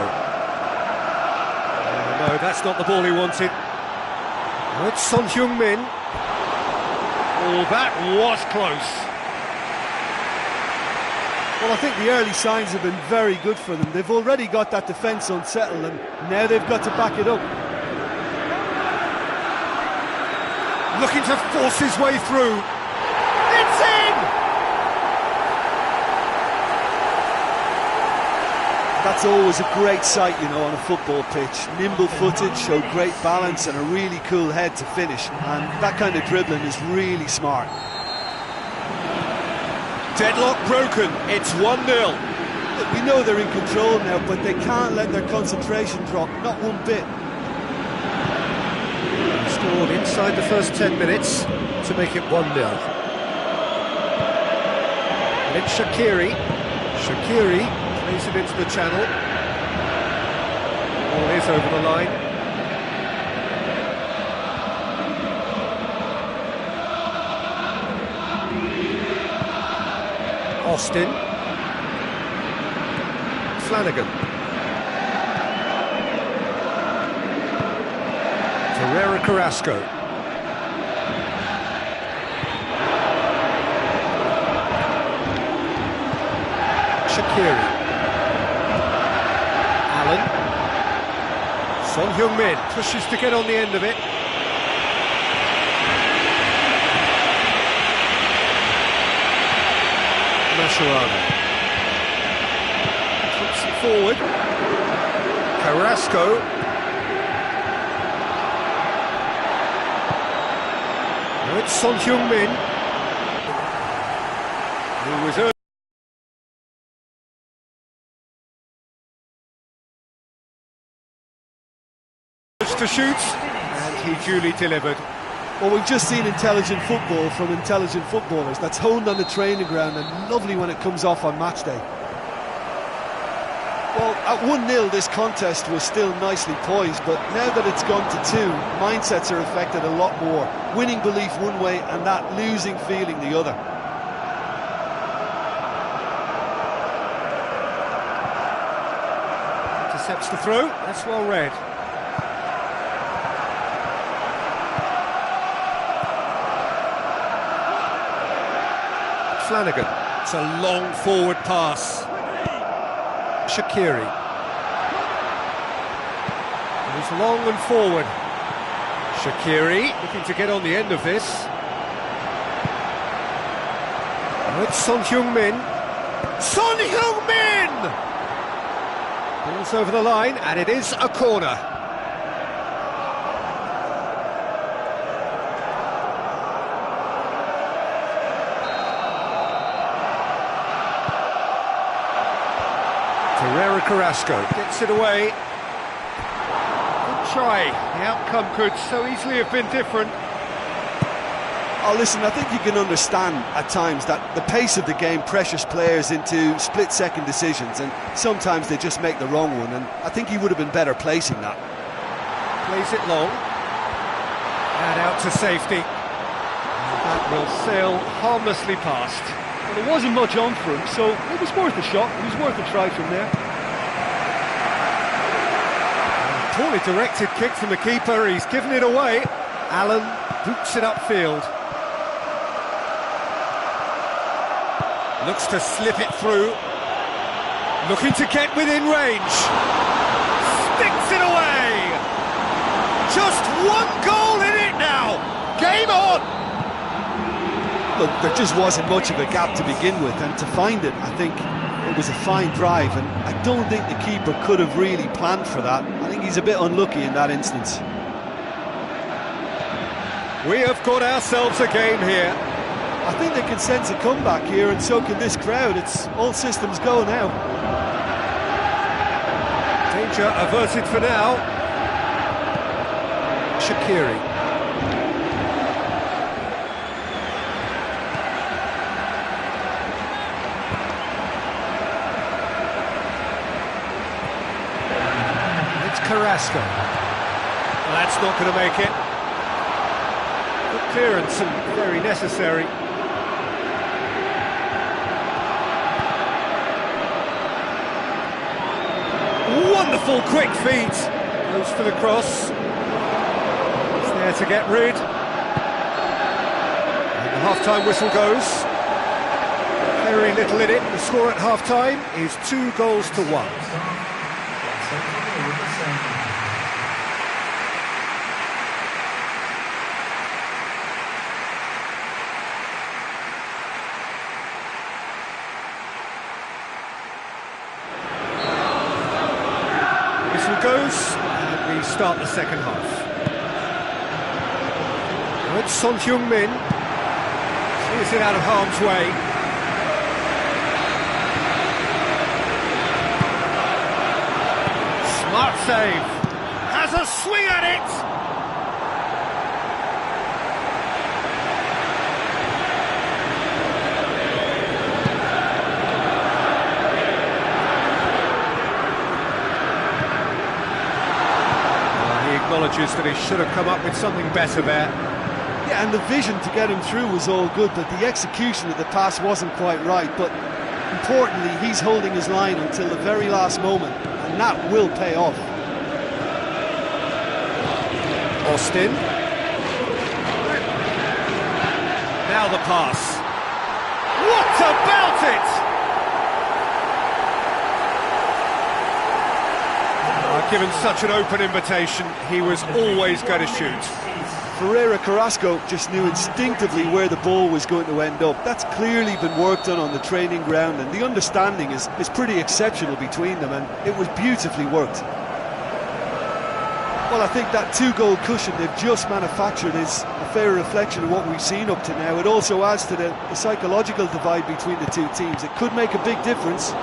no, that's not the ball he wanted. Oh, it's Son Heung-min. Oh, that was close. Well, I think the early signs have been very good for them. They've already got that defence unsettled and now they've got to back it up. Looking to force his way through. It's in! That's always a great sight, you know, on a football pitch. Nimble footed, showed great balance and a really cool head to finish. And that kind of dribbling is really smart. Deadlock broken. It's 1-0. Look, we know they're in control now, but they can't let their concentration drop, not one bit. Scored inside the first 10 minutes to make it 1-0. And it's Shaqiri. Shaqiri plays it into the channel. Ball is over the line. Austin. Flanagan. Ferreira Carrasco. Shaqiri. Allen. Son Heung-min pushes to get on the end of it. Mascherano. Puts it forward. Carrasco. Now it's Son Heung-min. He was urged to shoot, and he duly delivered. Well, we've just seen intelligent football from intelligent footballers. That's honed on the training ground and lovely when it comes off on match day. Well, at 1-0 this contest was still nicely poised, but now that it's gone to 2, mindsets are affected a lot more. Winning belief one way and that losing feeling the other. Intercepts the throw, that's well read. Flanagan. It's a long forward pass. Shaqiri. He's long and forward. Shaqiri looking to get on the end of this. Oh, it's Son Heung-min. Son Heung-min! Ball's over the line, and it is a corner. Ferreira Carrasco gets it away. Good try. The outcome could so easily have been different. Oh, listen, I think you can understand at times that the pace of the game pressures players into split-second decisions, and sometimes they just make the wrong one, and I think he would have been better placing that. Plays it long. And out to safety. And that will sail harmlessly past. Well, there wasn't much on for him, so it was worth a shot. It was worth a try from there. Poorly directed kick from the keeper, he's given it away. Allen boots it upfield. Looks to slip it through. Looking to get within range. Sticks it away! Just one goal in it now! Game on! Look, there just wasn't much of a gap to begin with, and to find it, I think it was a fine drive, and I don't think the keeper could have really planned for that. I think he's a bit unlucky in that instance. We have got ourselves a game here. I think they can sense a comeback here, and so can this crowd. It's all systems go now. Danger averted for now. Shaqiri. It's Carrasco. Well, that's not going to make it. Good clearance and very necessary. Wonderful quick feet. Goes for the cross. It's there to get rid. And the half-time whistle goes. Very little in it. The score at half-time is 2-1. Goes, and we start the second half. Now it's Son Heung-min. Clears it out of harm's way. Smart save. Has a swing at it. Acknowledges that he should have come up with something better there. Yeah, and the vision to get him through was all good, but the execution of the pass wasn't quite right. But importantly, he's holding his line until the very last moment, and that will pay off. Austin. Now the pass. What about it? Given such an open invitation, he was always going to shoot. Ferreira Carrasco just knew instinctively where the ball was going to end up. That's clearly been worked on the training ground, and the understanding is pretty exceptional between them, and it was beautifully worked. Well, I think that 2-goal cushion they've just manufactured is a fair reflection of what we've seen up to now. It also adds to the psychological divide between the two teams. It could make a big difference.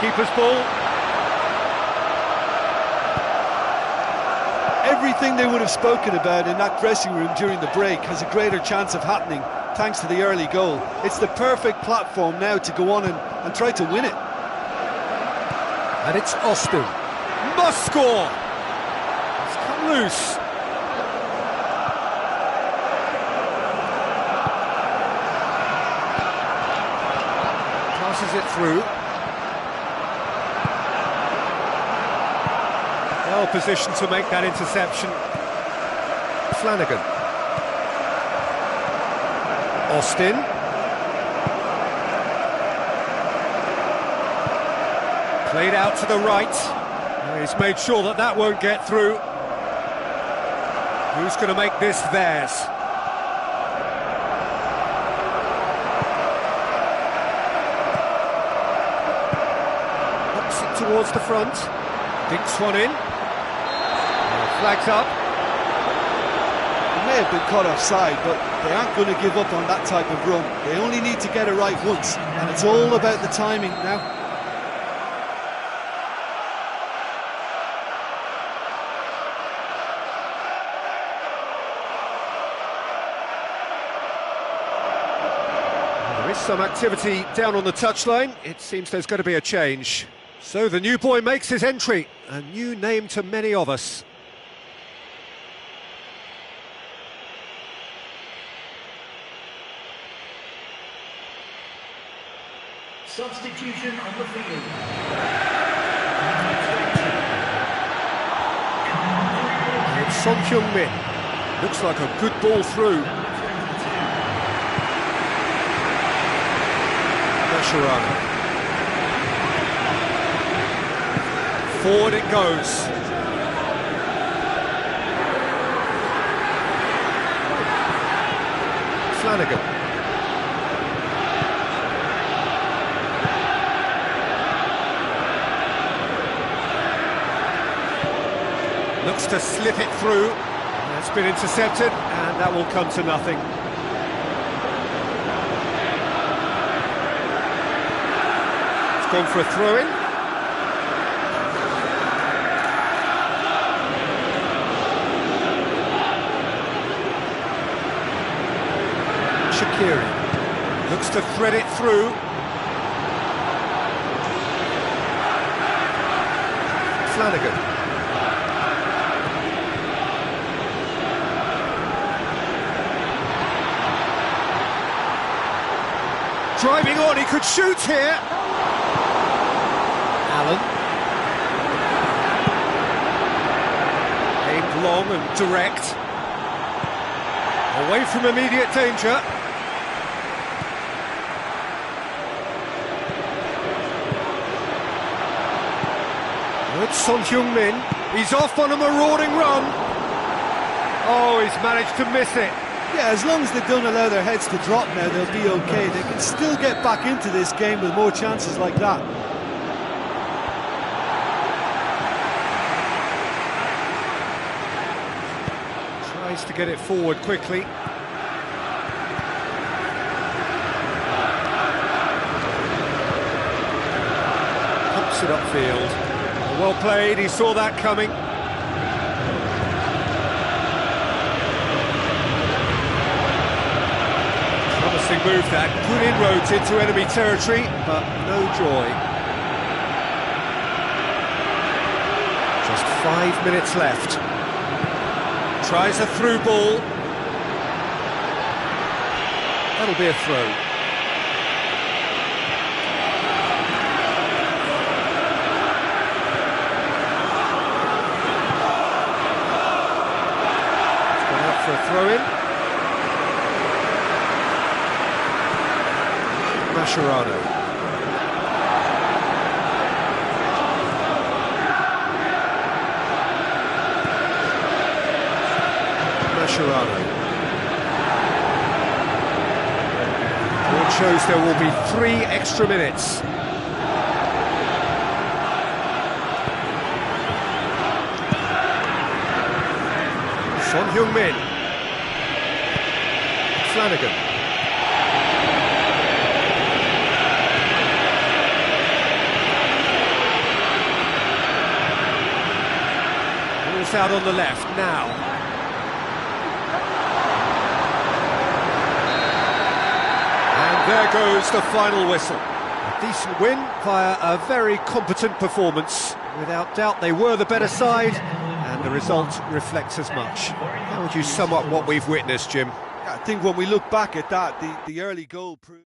Keeper's ball. Everything they would have spoken about in that dressing room during the break has a greater chance of happening thanks to the early goal. It's the perfect platform now to go on and try to win it. And it's Austin. Must score! It's come loose. Passes it through. Well positioned to make that interception. Flanagan. Austin. Played out to the right. He's made sure that that won't get through. Who's going to make this theirs? Ups it towards the front. Dinks one in. Flags up. They may have been caught offside, but they aren't going to give up on that type of run. They only need to get it right once, and it's all about the timing now. There is some activity down on the touchline. It seems there's going to be a change. So the new boy makes his entry, a new name to many of us. Substitution on the field. It's Son Heung-min. Looks like a good ball through. Mascherano. Forward it goes. Flanagan. Looks to slip it through. That's been intercepted, and that will come to nothing. It's gone for a throw-in. Shaqiri looks to thread it through. Flanagan. Driving on, he could shoot here. Allen. Aimed long and direct. Away from immediate danger. Good, Son Heung-min. He's off on a marauding run. Oh, he's managed to miss it. Yeah, as long as they don't allow their heads to drop now, they'll be okay. They can still get back into this game with more chances like that. Tries to get it forward quickly. Pumps it upfield. Well played, he saw that coming. Promising move that, good inroads into enemy territory, but no joy. Just 5 minutes left. Tries a through ball. That'll be a throw. It's gone out for a throw-in. Mascherano. Mascherano. Board shows there will be 3 extra minutes. Son Heung-min. Flanagan. Ball's out on the left now. There goes the final whistle. A decent win via a very competent performance. Without doubt, they were the better side, and the result reflects as much. How would you sum up what we've witnessed, Jim? I think when we look back at that, the early goal proved...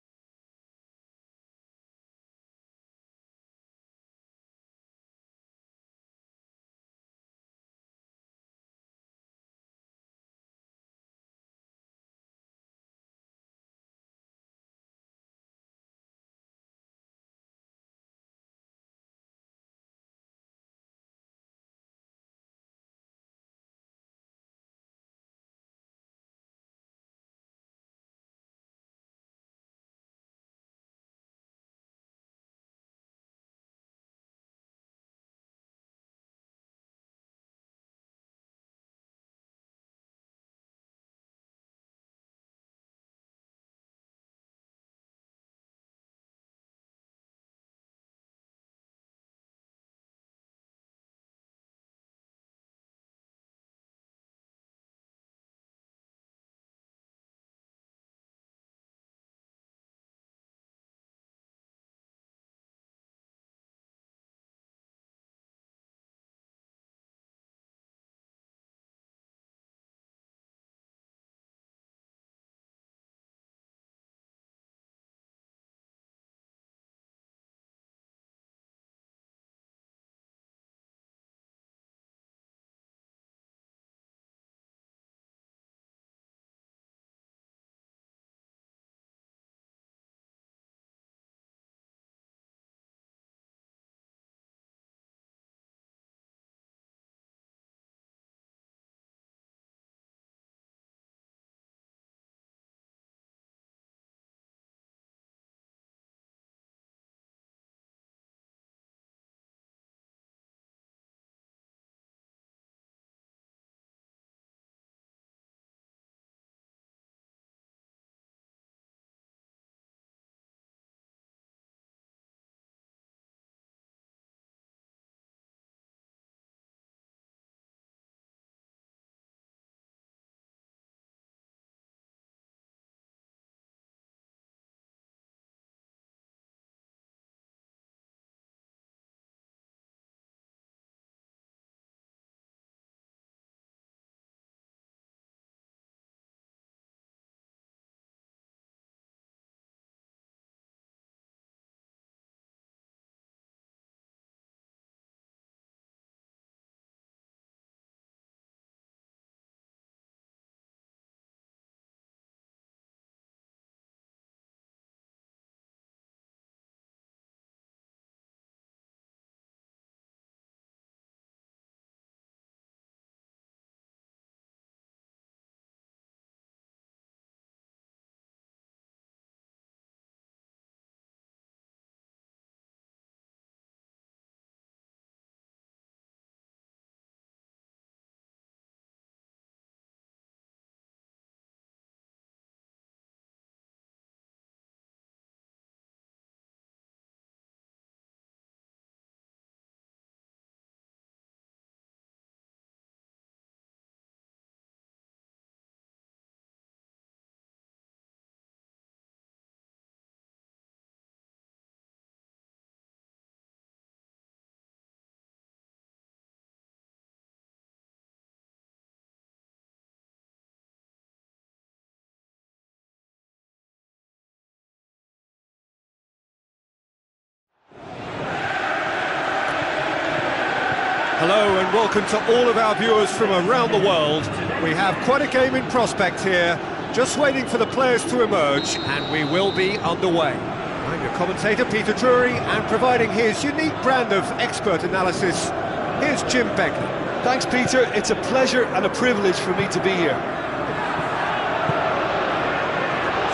Hello and welcome to all of our viewers from around the world. We have quite a game in prospect here, just waiting for the players to emerge, and we will be underway. I'm your commentator, Peter Drury, and providing his unique brand of expert analysis, here's Jim Begley. Thanks, Peter. It's a pleasure and a privilege for me to be here.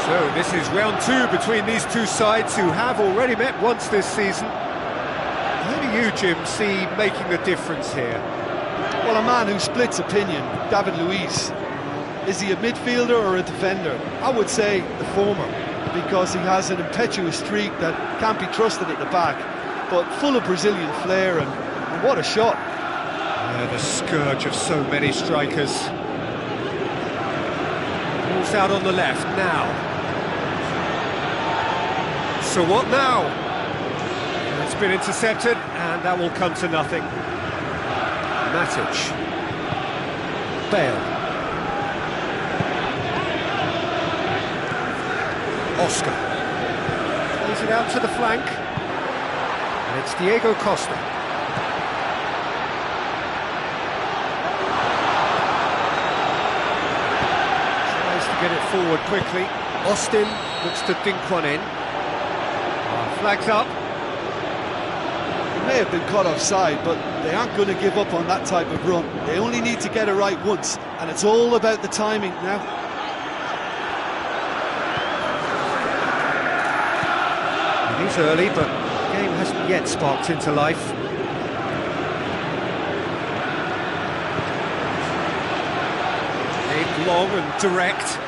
So this is round two between these two sides who have already met once this season. Who do you, Jim, see making the difference here? Well, a man who splits opinion, David Luiz. Is he a midfielder or a defender? I would say the former, because he has an impetuous streak that can't be trusted at the back, but full of Brazilian flair, and what a shot. The scourge of so many strikers. Ball's out on the left now. So what now? It's been intercepted, and that will come to nothing. Matic. Bale. Oscar. Plays it out to the flank. And it's Diego Costa. Tries to get it forward quickly. Austin looks to dink one in. Flags up. May have been caught offside, but they aren't going to give up on that type of run. They only need to get it right once, and it's all about the timing now. It is early, but the game hasn't yet sparked into life. Aimed long and direct.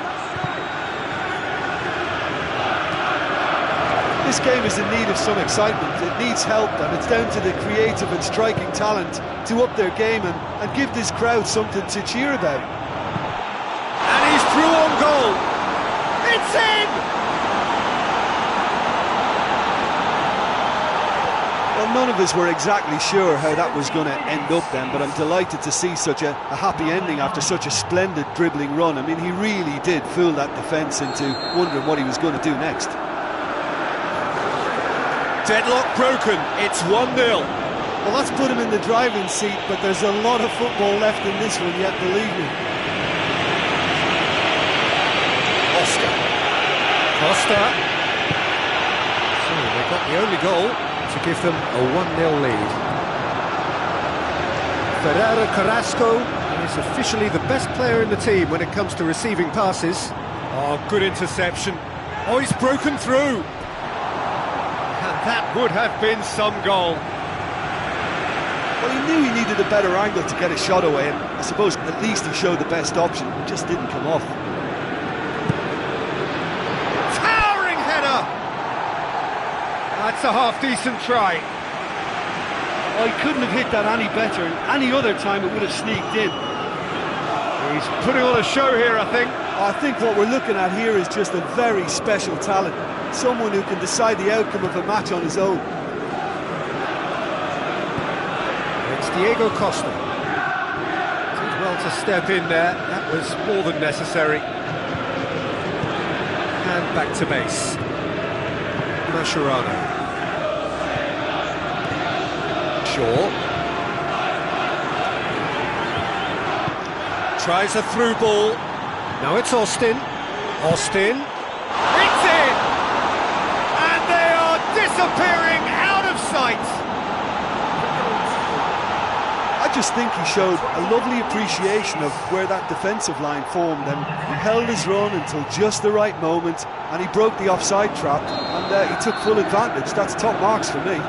This game is in need of some excitement. It needs help, and it's down to the creative and striking talent to up their game and give this crowd something to cheer about. And he's through on goal. It's in! Well, none of us were exactly sure how that was going to end up then, but I'm delighted to see such a happy ending after such a splendid dribbling run. I mean, he really did fool that defence into wondering what he was going to do next. Deadlock broken, it's 1-0. Well, that's put him in the driving seat, but there's a lot of football left in this one yet, believe me. Oscar. Costa. So they got the only goal to give them a 1-0 lead. Ferreira Carrasco is officially the best player in the team when it comes to receiving passes. Oh, good interception. Oh, he's broken through. That would have been some goal. Well, he knew he needed a better angle to get a shot away, and I suppose at least he showed the best option. It just didn't come off. Towering header! That's a half-decent try. Oh, he couldn't have hit that any better, and any other time it would have sneaked in. He's putting on a show here, I think. I think what we're looking at here is just a very special talent. Someone who can decide the outcome of a match on his own. It's Diego Costa. Did well to step in there. That was more than necessary. And back to base. Mascherano. Shaw. Tries a through ball. Now it's Austin. Austin. It's in! And they are disappearing out of sight! I just think he showed a lovely appreciation of where that defensive line formed, and he held his run until just the right moment, and he broke the offside trap, and he took full advantage. That's top marks for me.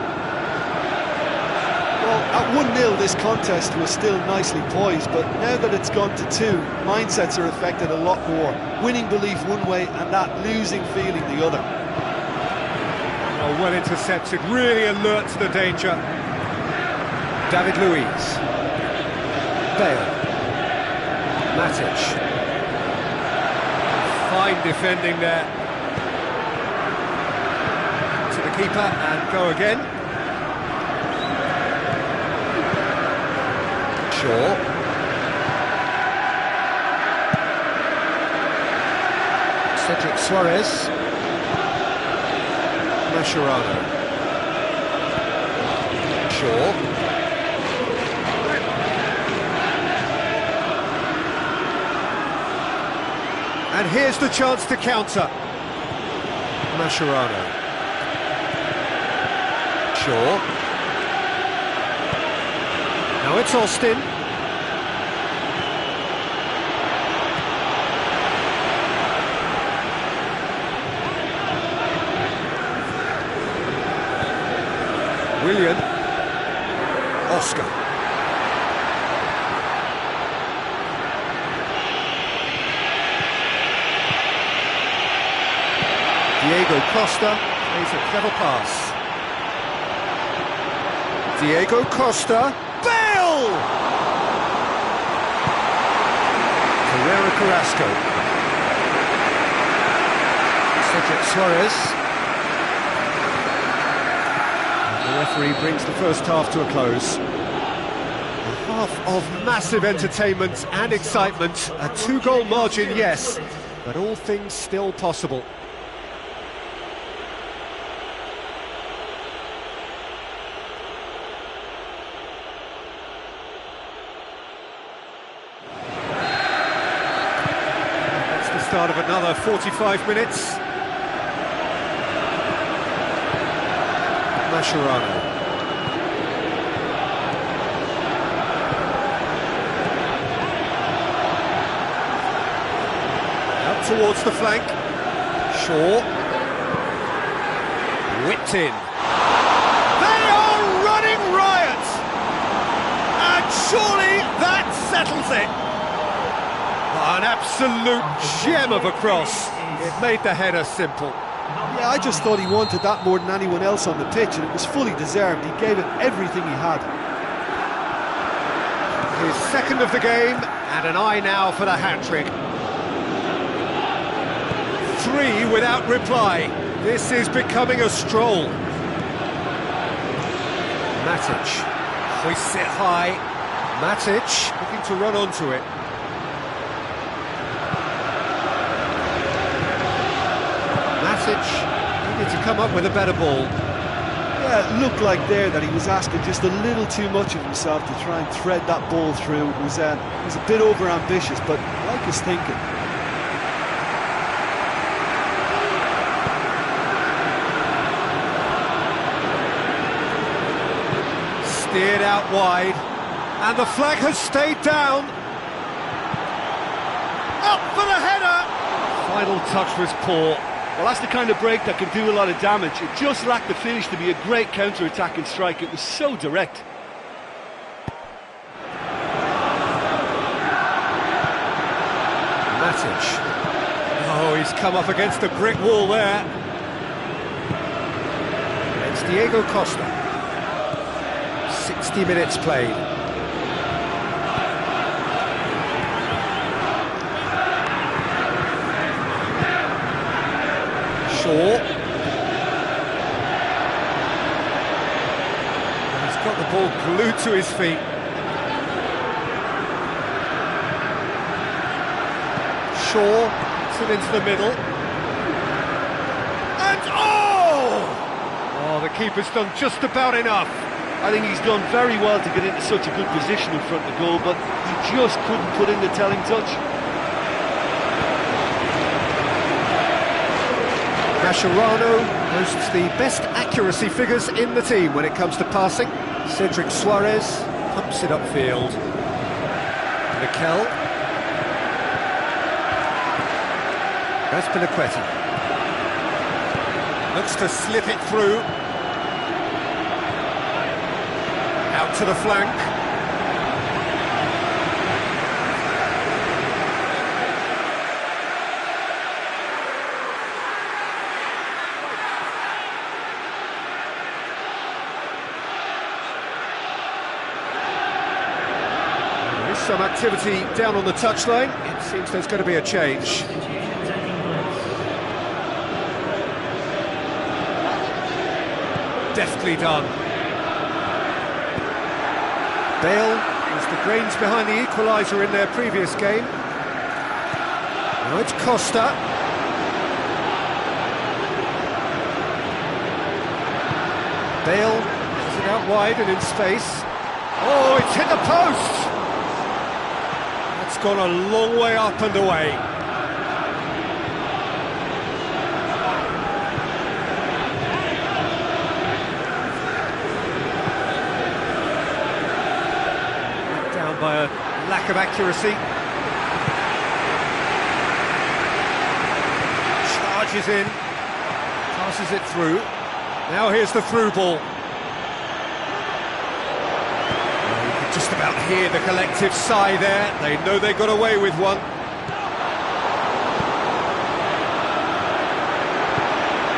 Well, at 1-0 this contest was still nicely poised, but now that it's gone to 2, mindsets are affected a lot more. Winning belief one way and that losing feeling the other. Oh, well intercepted, really alert to the danger. David Luiz. Bale. Matic. Fine defending there. To the keeper and go again. Shaw. Cedric Suarez. Mascherano. Shaw. And here's the chance to counter. Mascherano. Shaw. Now it's Austin. Willian. Oscar. Diego Costa plays a clever pass. Diego Costa. Bale! Carrera Carrasco. Cedric Suarez. The referee brings the first half to a close. A half of massive entertainment and excitement. A two-goal margin, yes, but all things still possible. That's the start of another 45 minutes. Mascherano. Up towards the flank. Shaw. Whipped in. They are running riot! And surely that settles it. An absolute gem of a cross. It made the header simple. Yeah, I just thought he wanted that more than anyone else on the pitch, and it was fully deserved. He gave it everything he had. His second of the game, and an eye now for the hat-trick. 3 without reply. This is becoming a stroll. Matic hoists it high. Matic looking to run onto it. Needed to come up with a better ball. Yeah, it looked like there that he was asking just a little too much of himself to try and thread that ball through. It was a bit over-ambitious, but I like his thinking. Steered out wide, and the flag has stayed down. Up for the header! Final touch was poor. Well, that's the kind of break that can do a lot of damage. It just lacked the finish to be a great counter-attacking strike. It was so direct. Matic. Oh, he's come up against a brick wall there. It's Diego Costa. 60 minutes played. Shaw. He's got the ball glued to his feet. Shaw puts it into the middle. And oh, the keeper's done just about enough. I think he's done very well to get into such a good position in front of the goal, but he just couldn't put in the telling touch. Mascherano boasts the best accuracy figures in the team when it comes to passing. Cedric Suarez pumps it upfield. Mikel. Azpilicueta. Looks to slip it through. Out to the flank. Some activity down on the touchline. It seems there's going to be a change. Deftly done. Bale was the brains behind the equaliser in their previous game. Now it's Costa. Bale has it out wide and in space. Oh, it's hit the post! It's gone a long way up and away. down by a lack of accuracy. Charges in, passes it through. Now here's the through ball. Well, you can just about hear the collective sigh there. They know they got away with one.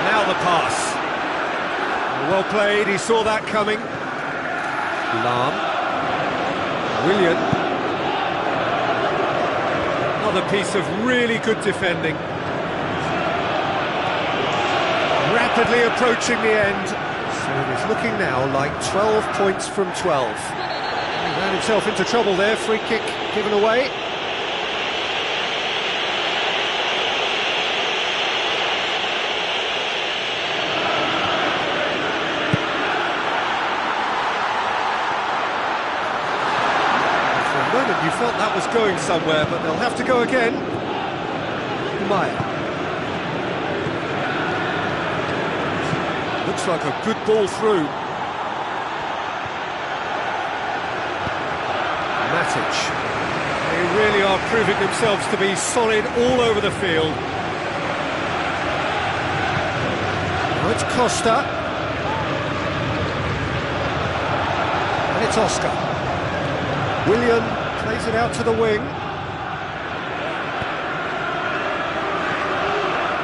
Now the pass. Well played, he saw that coming. Lam. Willian. Another piece of really good defending. Rapidly approaching the end. So it is looking now like 12 points from 12. He ran himself into trouble there, free kick given away. You felt that was going somewhere, but they'll have to go again. Maya. Looks like a good ball through. Matic. They really are proving themselves to be solid all over the field. Now it's Costa. And it's Oscar. Willian plays it out to the wing.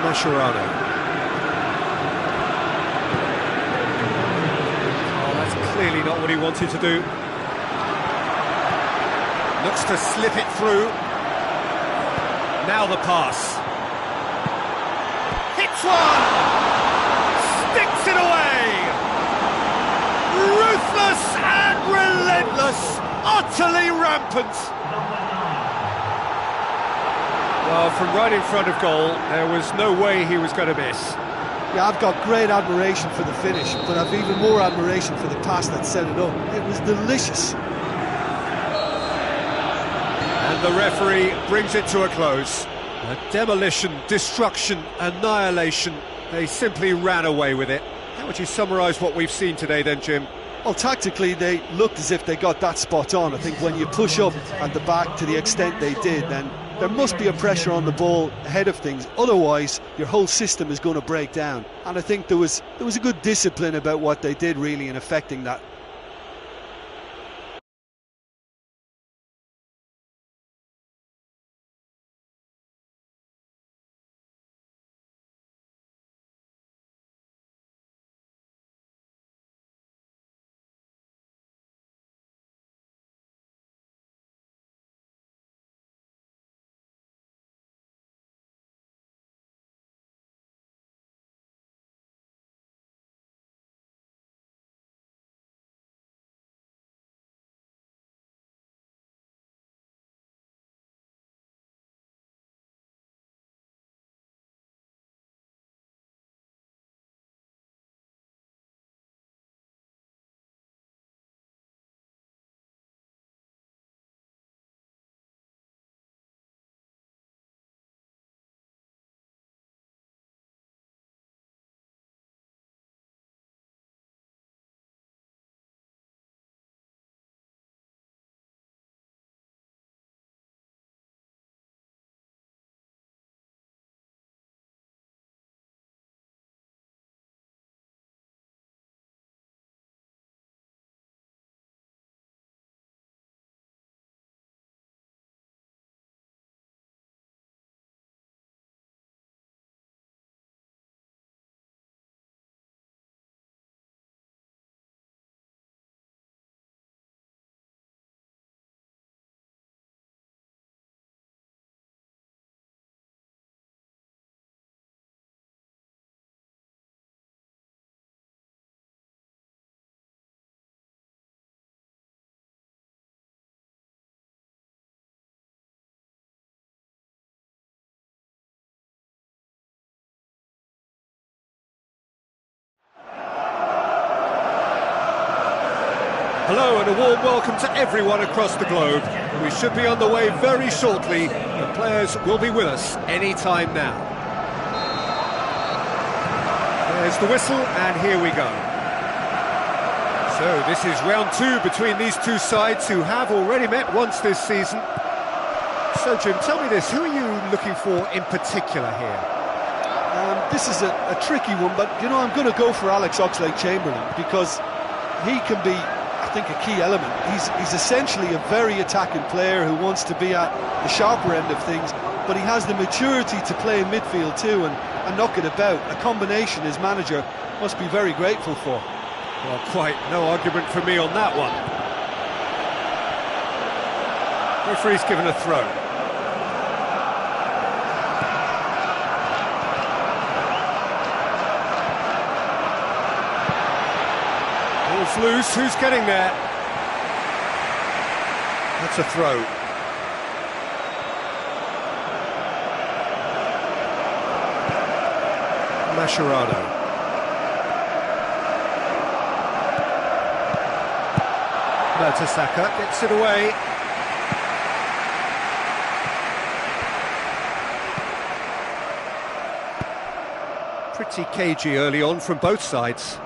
Mascherano. Oh, that's clearly not what he wanted to do. Looks to slip it through. Now the pass. Hits one! Sticks it away! Ruthless and relentless! Utterly rampant! Well, from right in front of goal, there was no way he was going to miss. Yeah, I've got great admiration for the finish, but I've even more admiration for the pass that set it up. It was delicious. And the referee brings it to a close. A demolition, destruction, annihilation. They simply ran away with it. How would you summarise what we've seen today then, Jim? Well, tactically, they looked as if they got that spot on. I think when you push up at the back to the extent they did, then there must be a pressure on the ball ahead of things. Otherwise, your whole system is going to break down. And I think there was a good discipline about what they did, really, in affecting that. Hello and a warm welcome to everyone across the globe. We should be on the way very shortly. The players will be with us any time now. There's the whistle and here we go. So So this is round two between these two sides who have already met once this season. So Jim, tell me this, who are you looking for in particular here? This is a tricky one, but you know, I'm going to go for Alex Oxlade-Chamberlain because he can be, I think, a key element. He's essentially a very attacking player who wants to be at the sharper end of things, but he has the maturity to play in midfield too and knock it about. A combination his manager must be very grateful for. Well, quite no argument for me on that one. Referee's given a throw. Ball's loose, who's getting there? That's a throw. Mascherano. Mertesacker gets it away. Pretty cagey early on from both sides.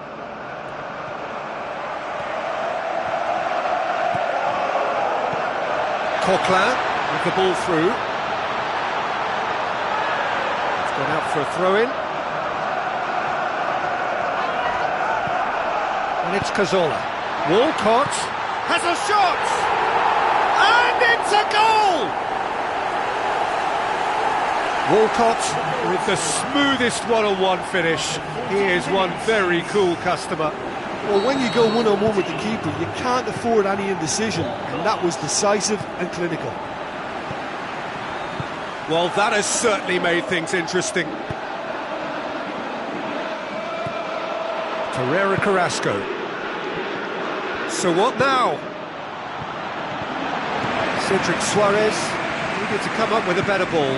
Coquelin with the ball through. It's gone out for a throw-in. And it's Cazorla. Walcott has a shot! And it's a goal! Walcott with the smoothest one-on-one finish. He is one very cool customer. Well, when you go one-on-one with the keeper, you can't afford any indecision, and that was decisive and clinical. Well, that has certainly made things interesting. Torreira Carrasco. So what now? Cedric Suarez needed to come up with a better ball.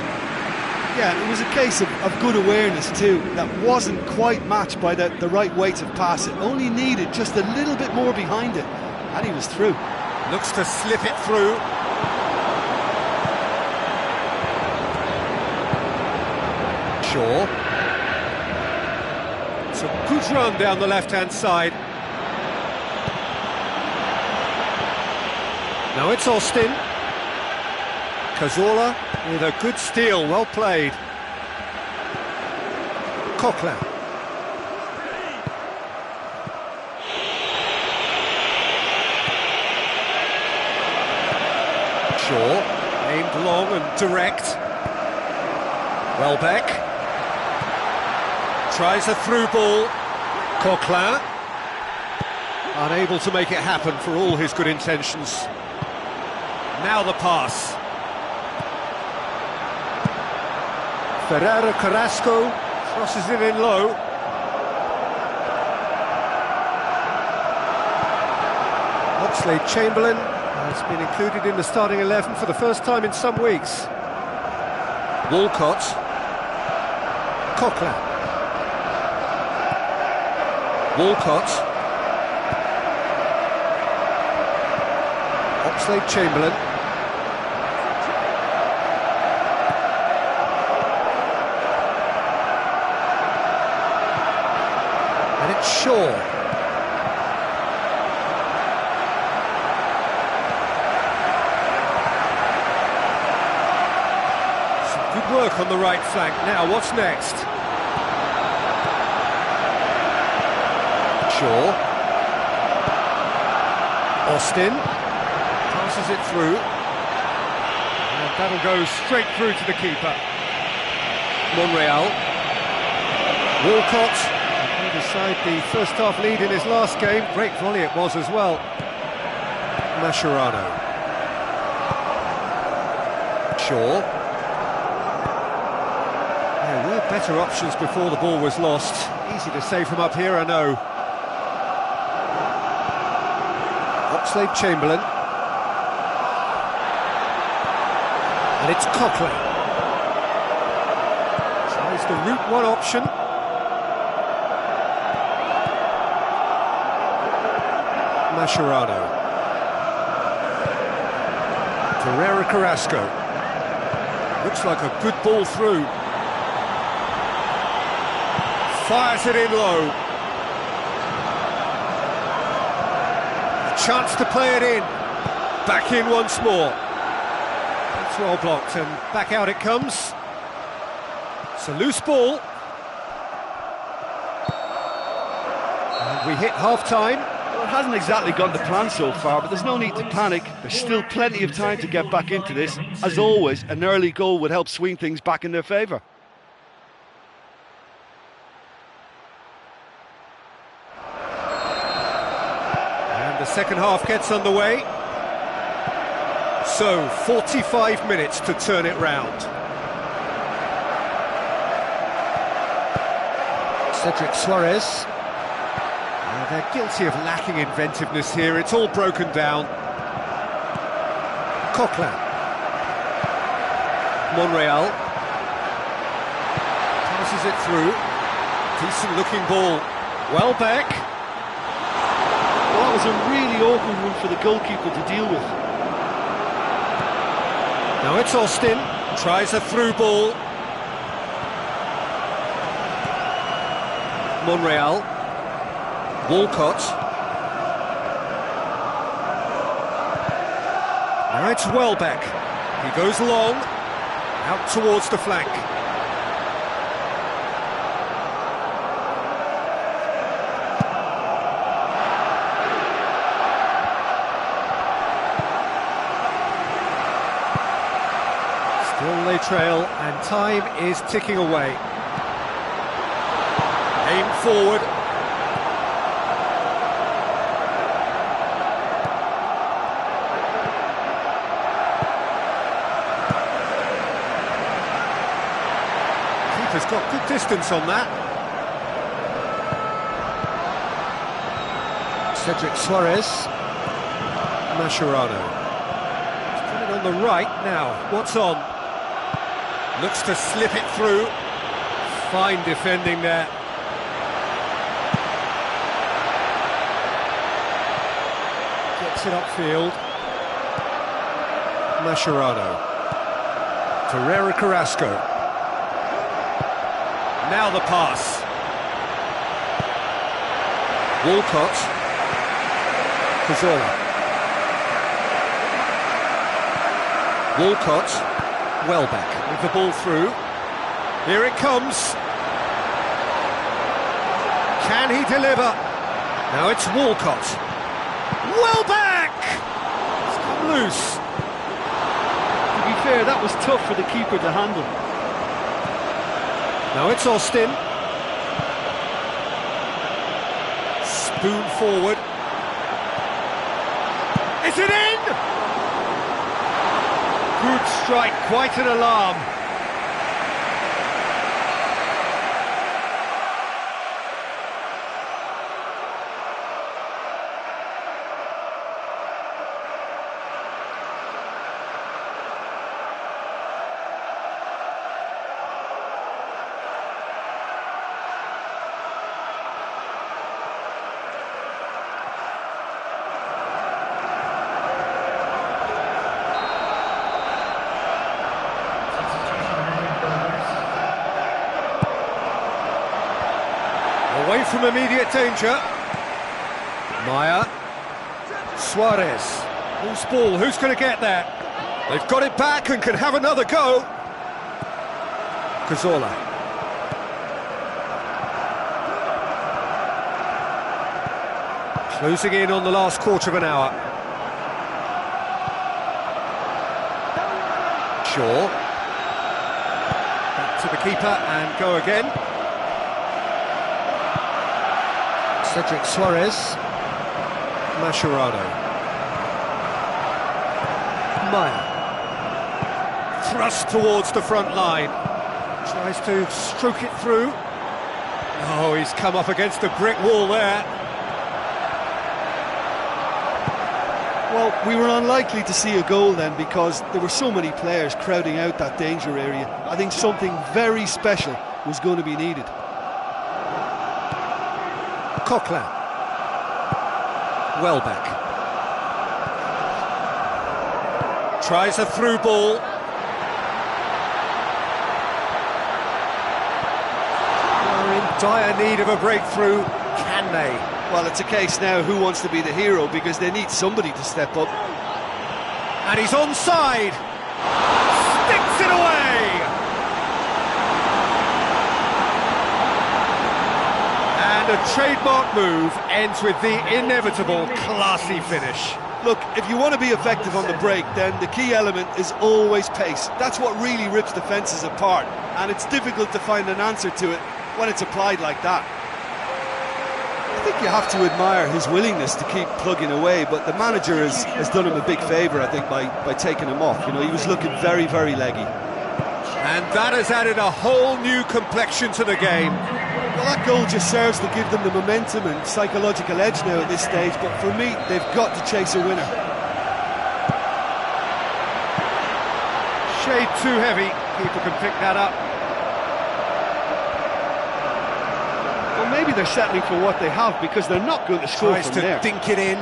Yeah, it was a case of good awareness too, that wasn't quite matched by the right weight of pass. It only needed just a little bit more behind it, and he was through. Looks to slip it through. Shaw. It's a good run down the left-hand side. Now it's Austin. Cazorla with a good steal, well played. Coquelin. Shaw, aimed long and direct. Welbeck. Tries a through ball. Coquelin. Unable to make it happen for all his good intentions. Now the pass. Ferreira Carrasco crosses it in low. Oxlade-Chamberlain has been included in the starting 11 for the first time in some weeks. Walcott. Coquelin. Walcott. Oxlade-Chamberlain. And it's Shaw. Some good work on the right flank. Now, what's next? Shaw. Austin. Passes it through. And that'll go straight through to the keeper. Monreal. Walcott. Beside the first half lead in his last game. Great volley it was as well. Mascherano. Shaw. There were better options before the ball was lost. Easy to say from up here, I know. Oxlade-Chamberlain. And it's Coquelin. Tries the route one option. Mascherano. Torreira Carrasco. Looks like a good ball through. Fires it in low. A chance to play it in. Back in once more. It's well blocked and back out it comes. It's a loose ball. And we hit half-time. Well, it hasn't exactly gone to plan so far, but there's no need to panic. There's still plenty of time to get back into this. As always, an early goal would help swing things back in their favour. And the second half gets underway. So, 45 minutes to turn it round. Cedric Suarez. They're guilty of lacking inventiveness here. It's all broken down. Coquelin. Monreal. Passes it through. Decent looking ball. Welbeck. Well, that was a really awkward one for the goalkeeper to deal with. Now it's Austin. Tries a through ball. Monreal. Walcott. Now it's Welbeck. He goes long, out towards the flank. Still they trail, and time is ticking away. Aim forward. Keeper's got good distance on that. Cedric Suarez. Mascherano. He's got it on the right now. What's on? Looks to slip it through. Fine defending there. Gets it upfield. Mascherano. Ferreira Carrasco. Now the pass. Walcott. Cazorla. Walcott. Welbeck with the ball through. Here it comes. Can he deliver? Now it's Walcott. Welbeck! It's come loose. To be fair, that was tough for the keeper to handle. Now it's Austin. Spoon forward. Is it in? Good strike, quite an alarm. Away from immediate danger. Maya. Suarez. Loose ball, who's going to get there? They've got it back and can have another go. Cazorla. Closing in on the last quarter of an hour. Shaw. Back to the keeper and go again. Cedric Suarez. Mascherano. Maya. Thrust towards the front line. Tries to stroke it through. Oh, he's come up against a brick wall there. Well, we were unlikely to see a goal then because there were so many players crowding out that danger area. I think something very special was going to be needed. Coquelin. Welbeck. Tries a through ball. Are in dire need of a breakthrough. Can they? Well, it's a case now who wants to be the hero, because they need somebody to step up. And he's onside. Sticks it away. And a trademark move ends with the inevitable classy finish. Look, if you want to be effective on the break, then the key element is always pace. That's what really rips defences apart, and it's difficult to find an answer to it when it's applied like that. I think you have to admire his willingness to keep plugging away, but the manager has done him a big favour, I think, by taking him off. You know, he was looking very, very leggy. And that has added a whole new complexion to the game. Well, that goal just serves to give them the momentum and psychological edge now at this stage, but for me, they've got to chase a winner. Shade too heavy. Keeper can pick that up. Well, maybe they're settling for what they have, because they're not going to score Tries from to there. dink it in,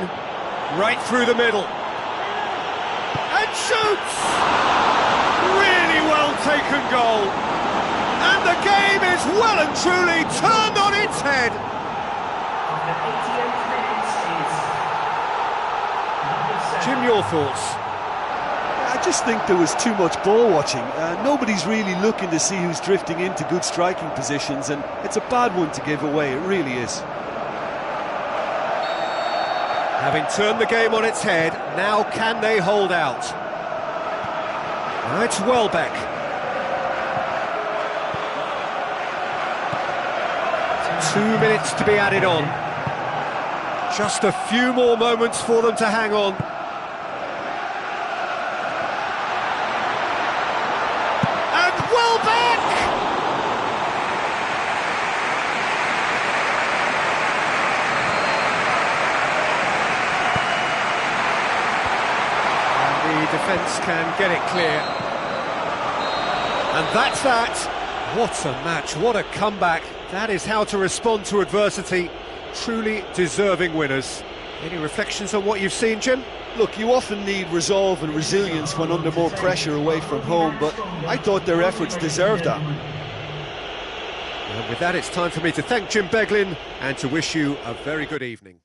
right through the middle. And shoots! Really well taken goal. And the game is well and truly turned on its head. After 88 minutes is number 7. Jim, your thoughts? I just think there was too much ball watching. Nobody's really looking to see who's drifting into good striking positions, and it's a bad one to give away, it really is. Having turned the game on its head, now can they hold out? Now it's Welbeck. 2 minutes to be added on. Just a few more moments for them to hang on. And Welbeck! And the defence can get it clear. And that's that. What a match, what a comeback. That is how to respond to adversity. Truly deserving winners. Any reflections on what you've seen, Jim? Look, you often need resolve and resilience when under more pressure away from home, but I thought their efforts deserved that. And with that, it's time for me to thank Jim Beglin and to wish you a very good evening.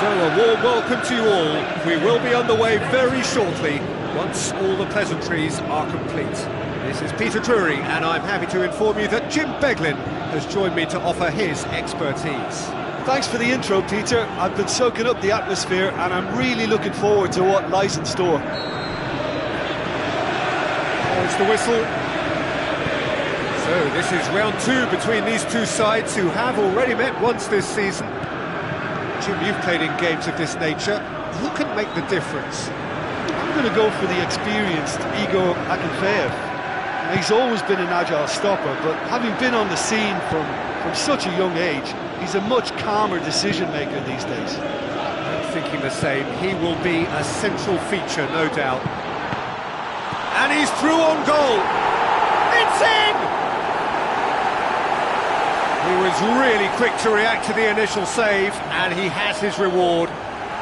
So a warm welcome to you all. We will be underway very shortly, once all the pleasantries are complete. This is Peter Drury, and I'm happy to inform you that Jim Beglin has joined me to offer his expertise. Thanks for the intro, Peter. I've been soaking up the atmosphere and I'm really looking forward to what lies in store. There's the whistle. So this is round two between these two sides who have already met once this season. Jim, you've played in games of this nature. Who can make the difference? I'm going to go for the experienced Igor Akinfeev. He's always been an agile stopper, but having been on the scene from such a young age, he's a much calmer decision maker these days. I'm thinking the same. He will be a central feature, no doubt. And he's through on goal. It's in! He was really quick to react to the initial save, and he has his reward.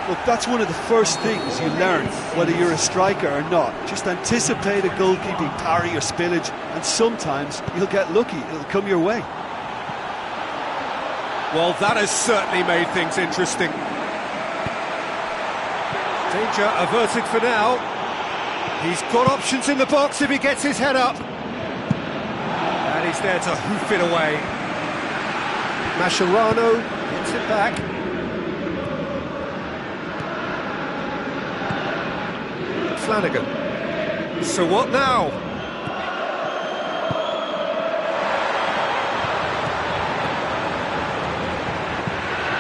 Look, that's one of the first things you learn, whether you're a striker or not. Just anticipate a goalkeeping parry or spillage, and sometimes you'll get lucky. It'll come your way. Well, that has certainly made things interesting. Danger averted for now. He's got options in the box if he gets his head up. And he's there to hoof it away. Mascherano gets it back. Flanagan. So what now?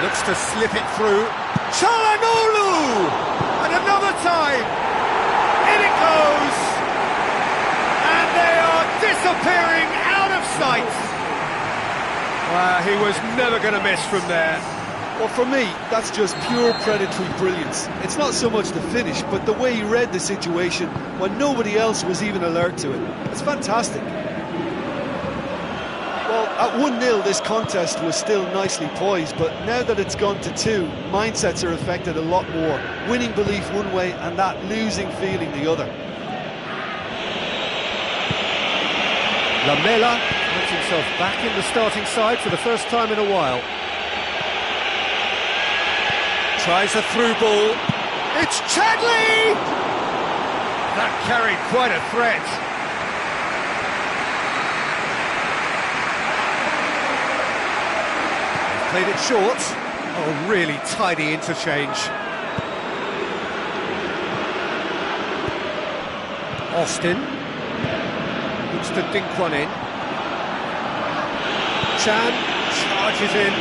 Looks to slip it through. Çalhanoğlu! And another time! In it goes! And they are disappearing out of sight! He was never going to miss from there. Well, for me, that's just pure predatory brilliance. It's not so much the finish, but the way he read the situation when nobody else was even alert to it. It's fantastic. Well, at 1-0, this contest was still nicely poised, but now that it's gone to 2, mindsets are affected a lot more. Winning belief one way and that losing feeling the other. Lamela finds himself back in the starting side for the first time in a while. Tries a through ball. It's Chadley! That carried quite a threat. He's played it short. Oh, really tidy interchange. Austin looks to dink one in. Chan charges in.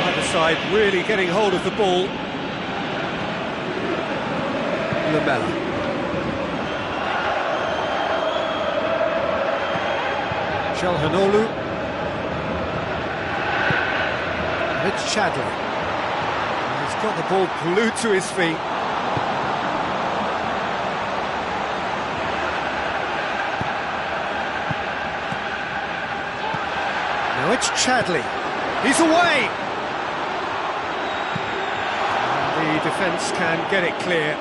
Either side really getting hold of the ball. Lamela. Çalhanoğlu. It's Chadley. He's got the ball glued to his feet. Now it's Chadley. He's away! The defence can get it clear.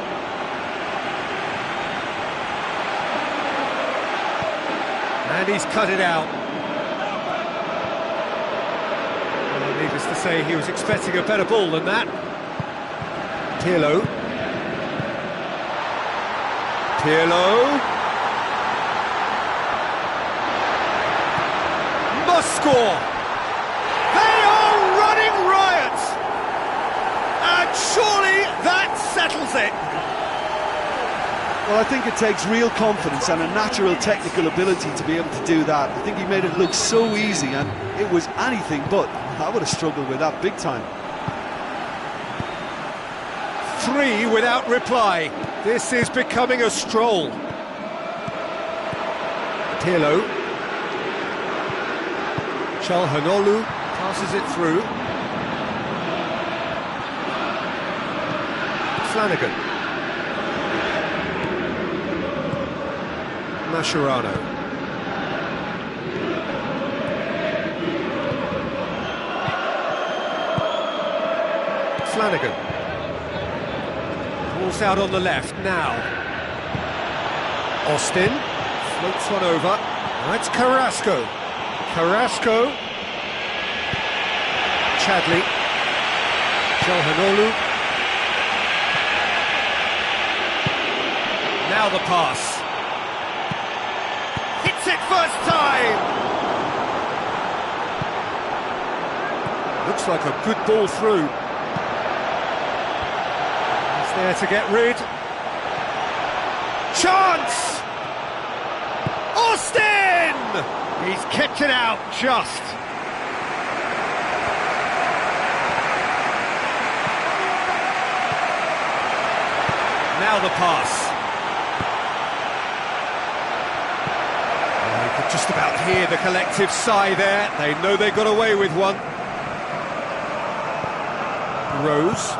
And he's cut it out. Well, needless to say, he was expecting a better ball than that. Pirlo. Pirlo. Must score! They are running riot! And surely that settles it! Well, I think it takes real confidence and a natural technical ability to be able to do that. I think he made it look so easy, and it was anything but. I would have struggled with that big time. 3 without reply. This is becoming a stroll. Pirlo. Çalhanoğlu passes it through. Flanagan. Mascherano. Flanagan. Pulls out on the left now. Austin floats one over. Now it's Carrasco. Carrasco. Chadley. Çalhanoğlu. Now the pass. Hits it first time! Looks like a good ball through. He's there to get rid. Chance! Austin! He's kept it out just. Now the pass. You could just about hear the collective sigh there. They know they got away with one. Rose.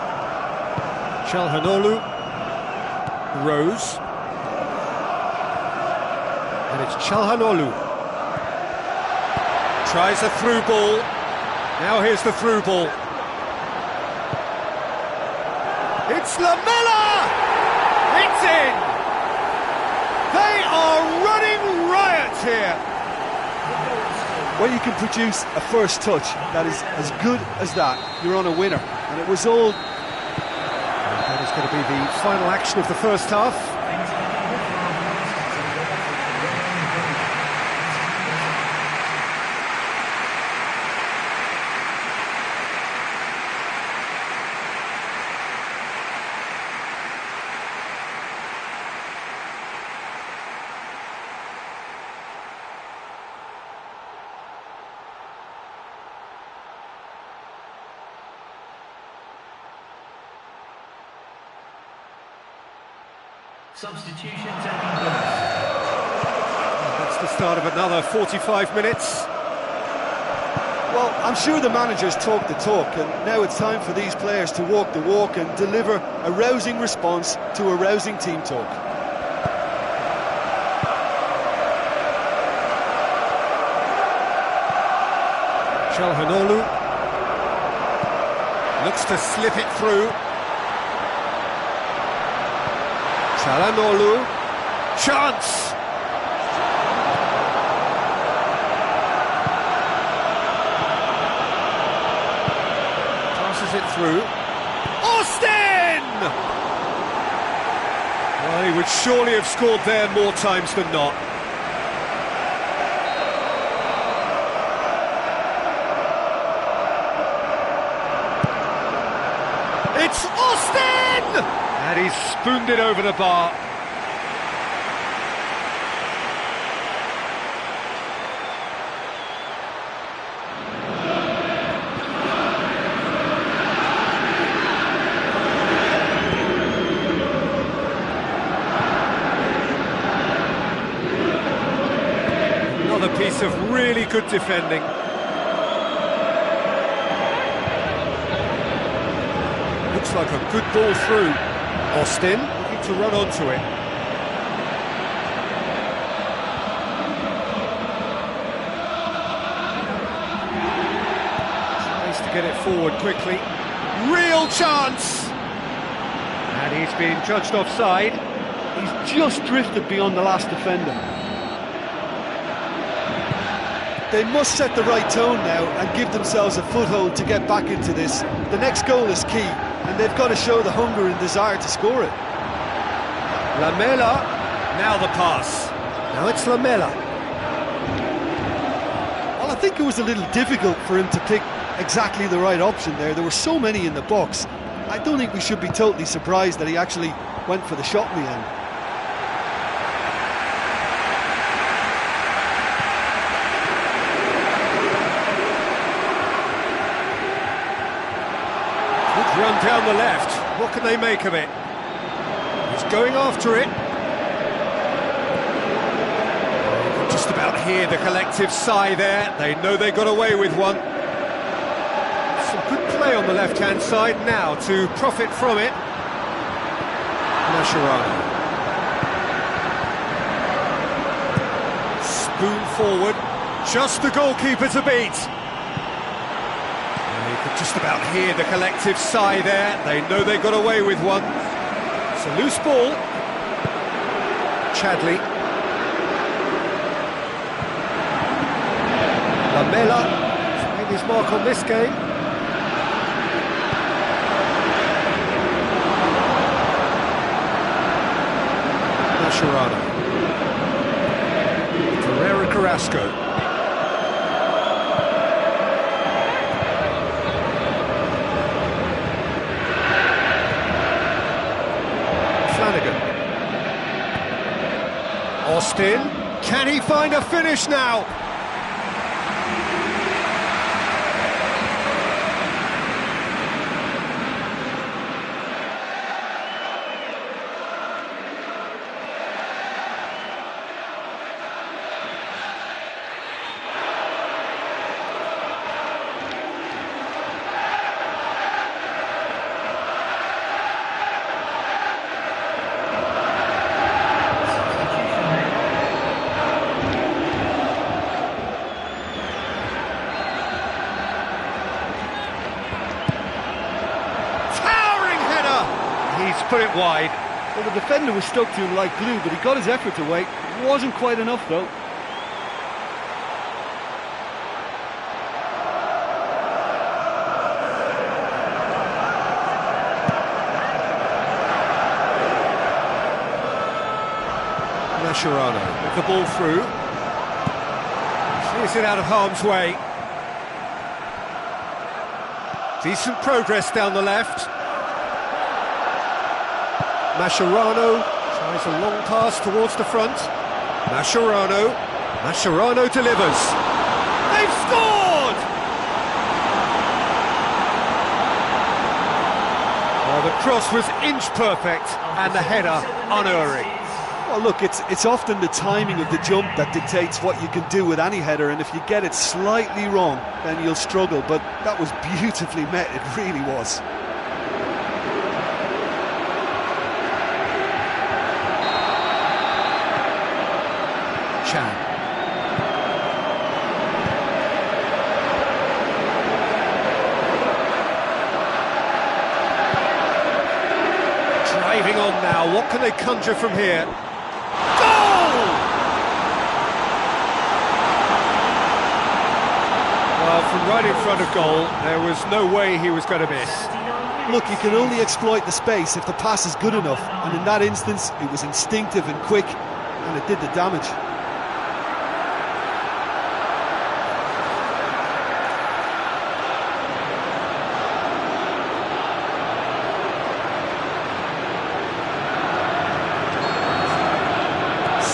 Çalhanoğlu. Rose. And it's Çalhanoğlu. Tries a through ball. Now here's the through ball. It's Lamela! It's in! They are running riot here! When you can produce a first touch that is as good as that, you're on a winner. And it was all... That is going to be the final action of the first half. Substitution taking place. That's the start of another 45 minutes. Well, I'm sure the managers talk the talk, and now it's time for these players to walk the walk and deliver a rousing response to a rousing team talk. Çalhanoğlu looks to slip it through. Çalhanoğlu, chance! Passes it through. Austin! Well, he would surely have scored there more times than not. It's Austin! And he's spooned it over the bar. Another piece of really good defending. Looks like a good ball through. Austin looking to run onto it. Tries to get it forward quickly. Real chance! And he's being judged offside. He's just drifted beyond the last defender. They must set the right tone now and give themselves a foothold to get back into this. The next goal is key, and they've got to show the hunger and desire to score it. Lamela, now the pass. Now it's Lamela. Well, I think it was a little difficult for him to pick exactly the right option there. There were so many in the box. I don't think we should be totally surprised that he actually went for the shot in the end. Run down the left. What can they make of it? He's going after it. You can just about hear the collective sigh there. They know they got away with one. Some good play on the left-hand side now to profit from it. Mascherano. Spoon forward. Just the goalkeeper to beat. Just about hear the collective sigh there. They know they got away with one. It's a loose ball. Chadley. Lamela has made his mark on this game. Mascherano. Ferreira Carrasco. Austin, can he find a finish now? He's put it wide. Well, the defender was stuck to him like glue, but he got his effort away. It wasn't quite enough, though. Mascherano with the ball through. Clears it out of harm's way. Decent progress down the left. Mascherano tries a long pass towards the front. Mascherano delivers. They've scored! Well, the cross was inch perfect and the header unerring. Well, look, it's often the timing of the jump that dictates what you can do with any header, and if you get it slightly wrong, then you'll struggle, but that was beautifully met, it really was. Chan. Driving on now, what can they conjure from here? Goal! Well, from right in front of goal, there was no way he was going to miss. Look, you can only exploit the space if the pass is good enough, and in that instance, it was instinctive and quick, and it did the damage.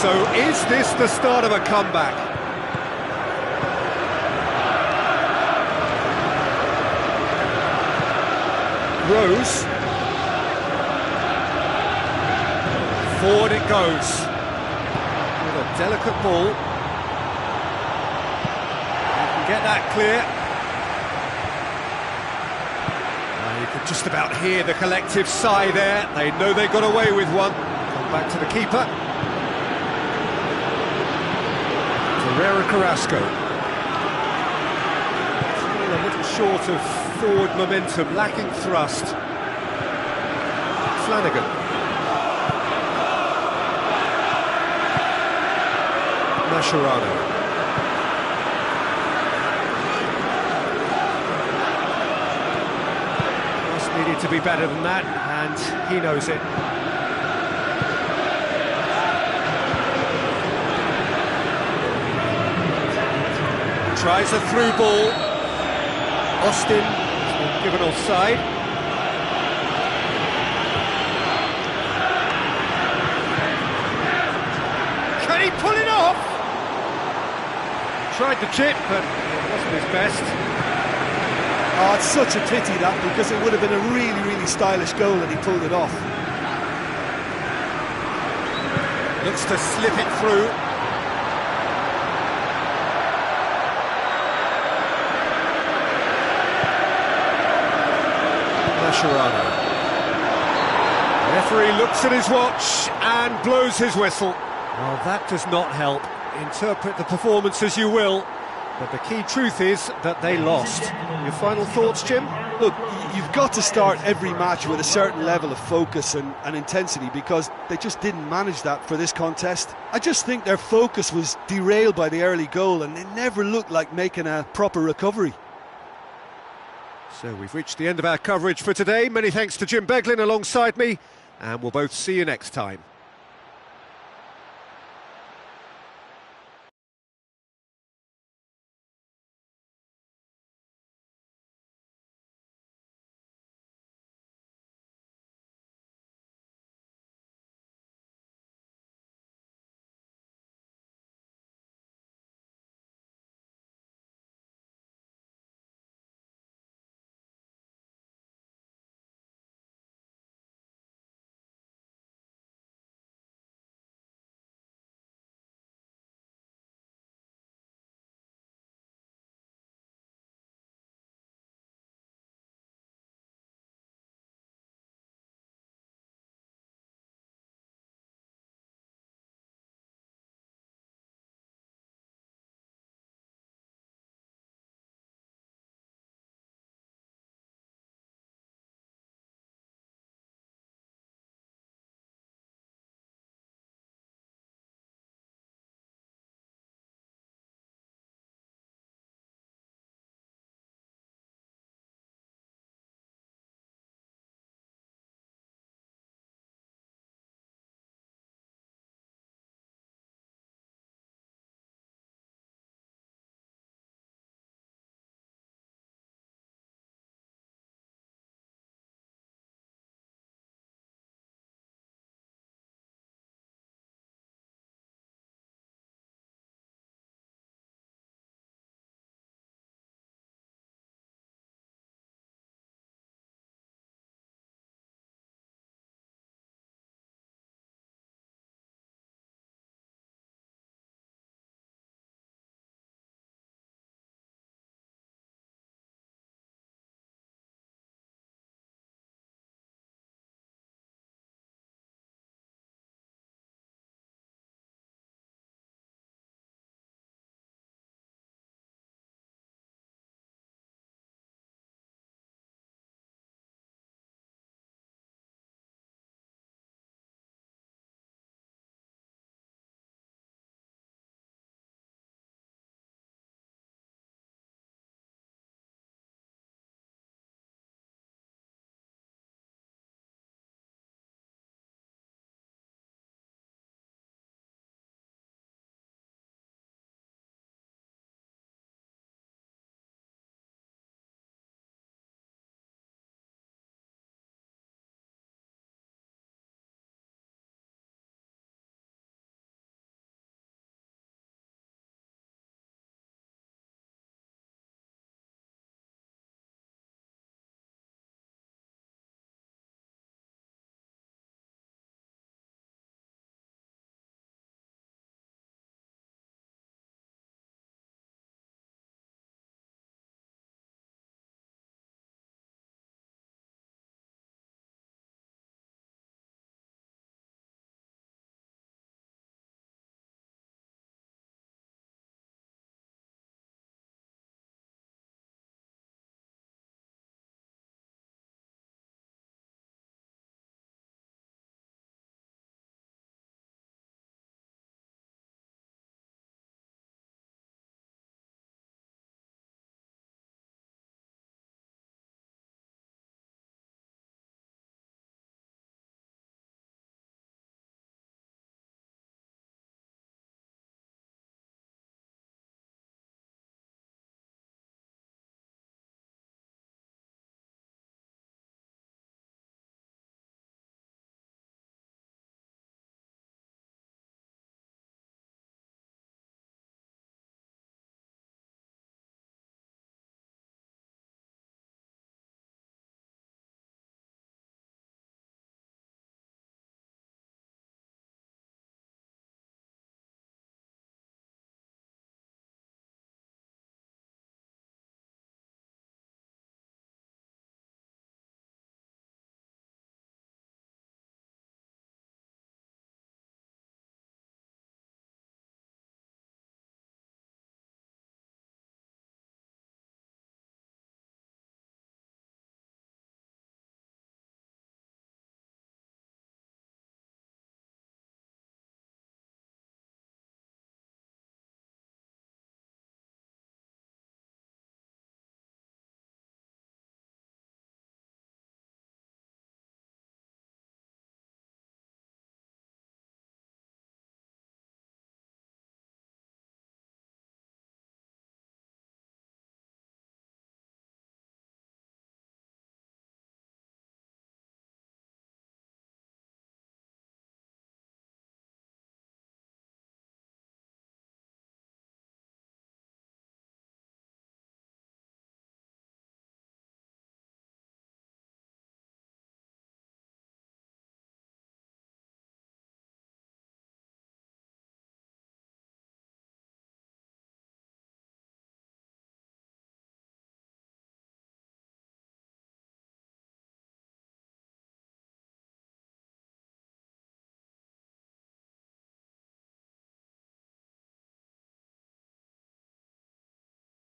So is this the start of a comeback? Rose. Forward it goes. With a delicate ball. You can get that clear. You could just about hear the collective sigh there. They know they got away with one. Come back to the keeper. Herrera Carrasco. Still a little short of forward momentum, lacking thrust. Flanagan. Mascherano. Just needed to be better than that, and he knows it. Tries a through ball. Austin has been given offside. Can he pull it off? He tried the chip, but it wasn't his best. Oh, it's such a pity that, because it would have been a really, really stylish goal and he pulled it off. Looks to slip it through. Mascherano. The referee looks at his watch and blows his whistle. Well, that does not help. Interpret the performance as you will, but the key truth is that they lost. Your final thoughts, Jim? Look, you've got to start every match with a certain level of focus and intensity, because they just didn't manage that for this contest. I just think their focus was derailed by the early goal and they never looked like making a proper recovery. So we've reached the end of our coverage for today. Many thanks to Jim Beglin alongside me, and we'll both see you next time.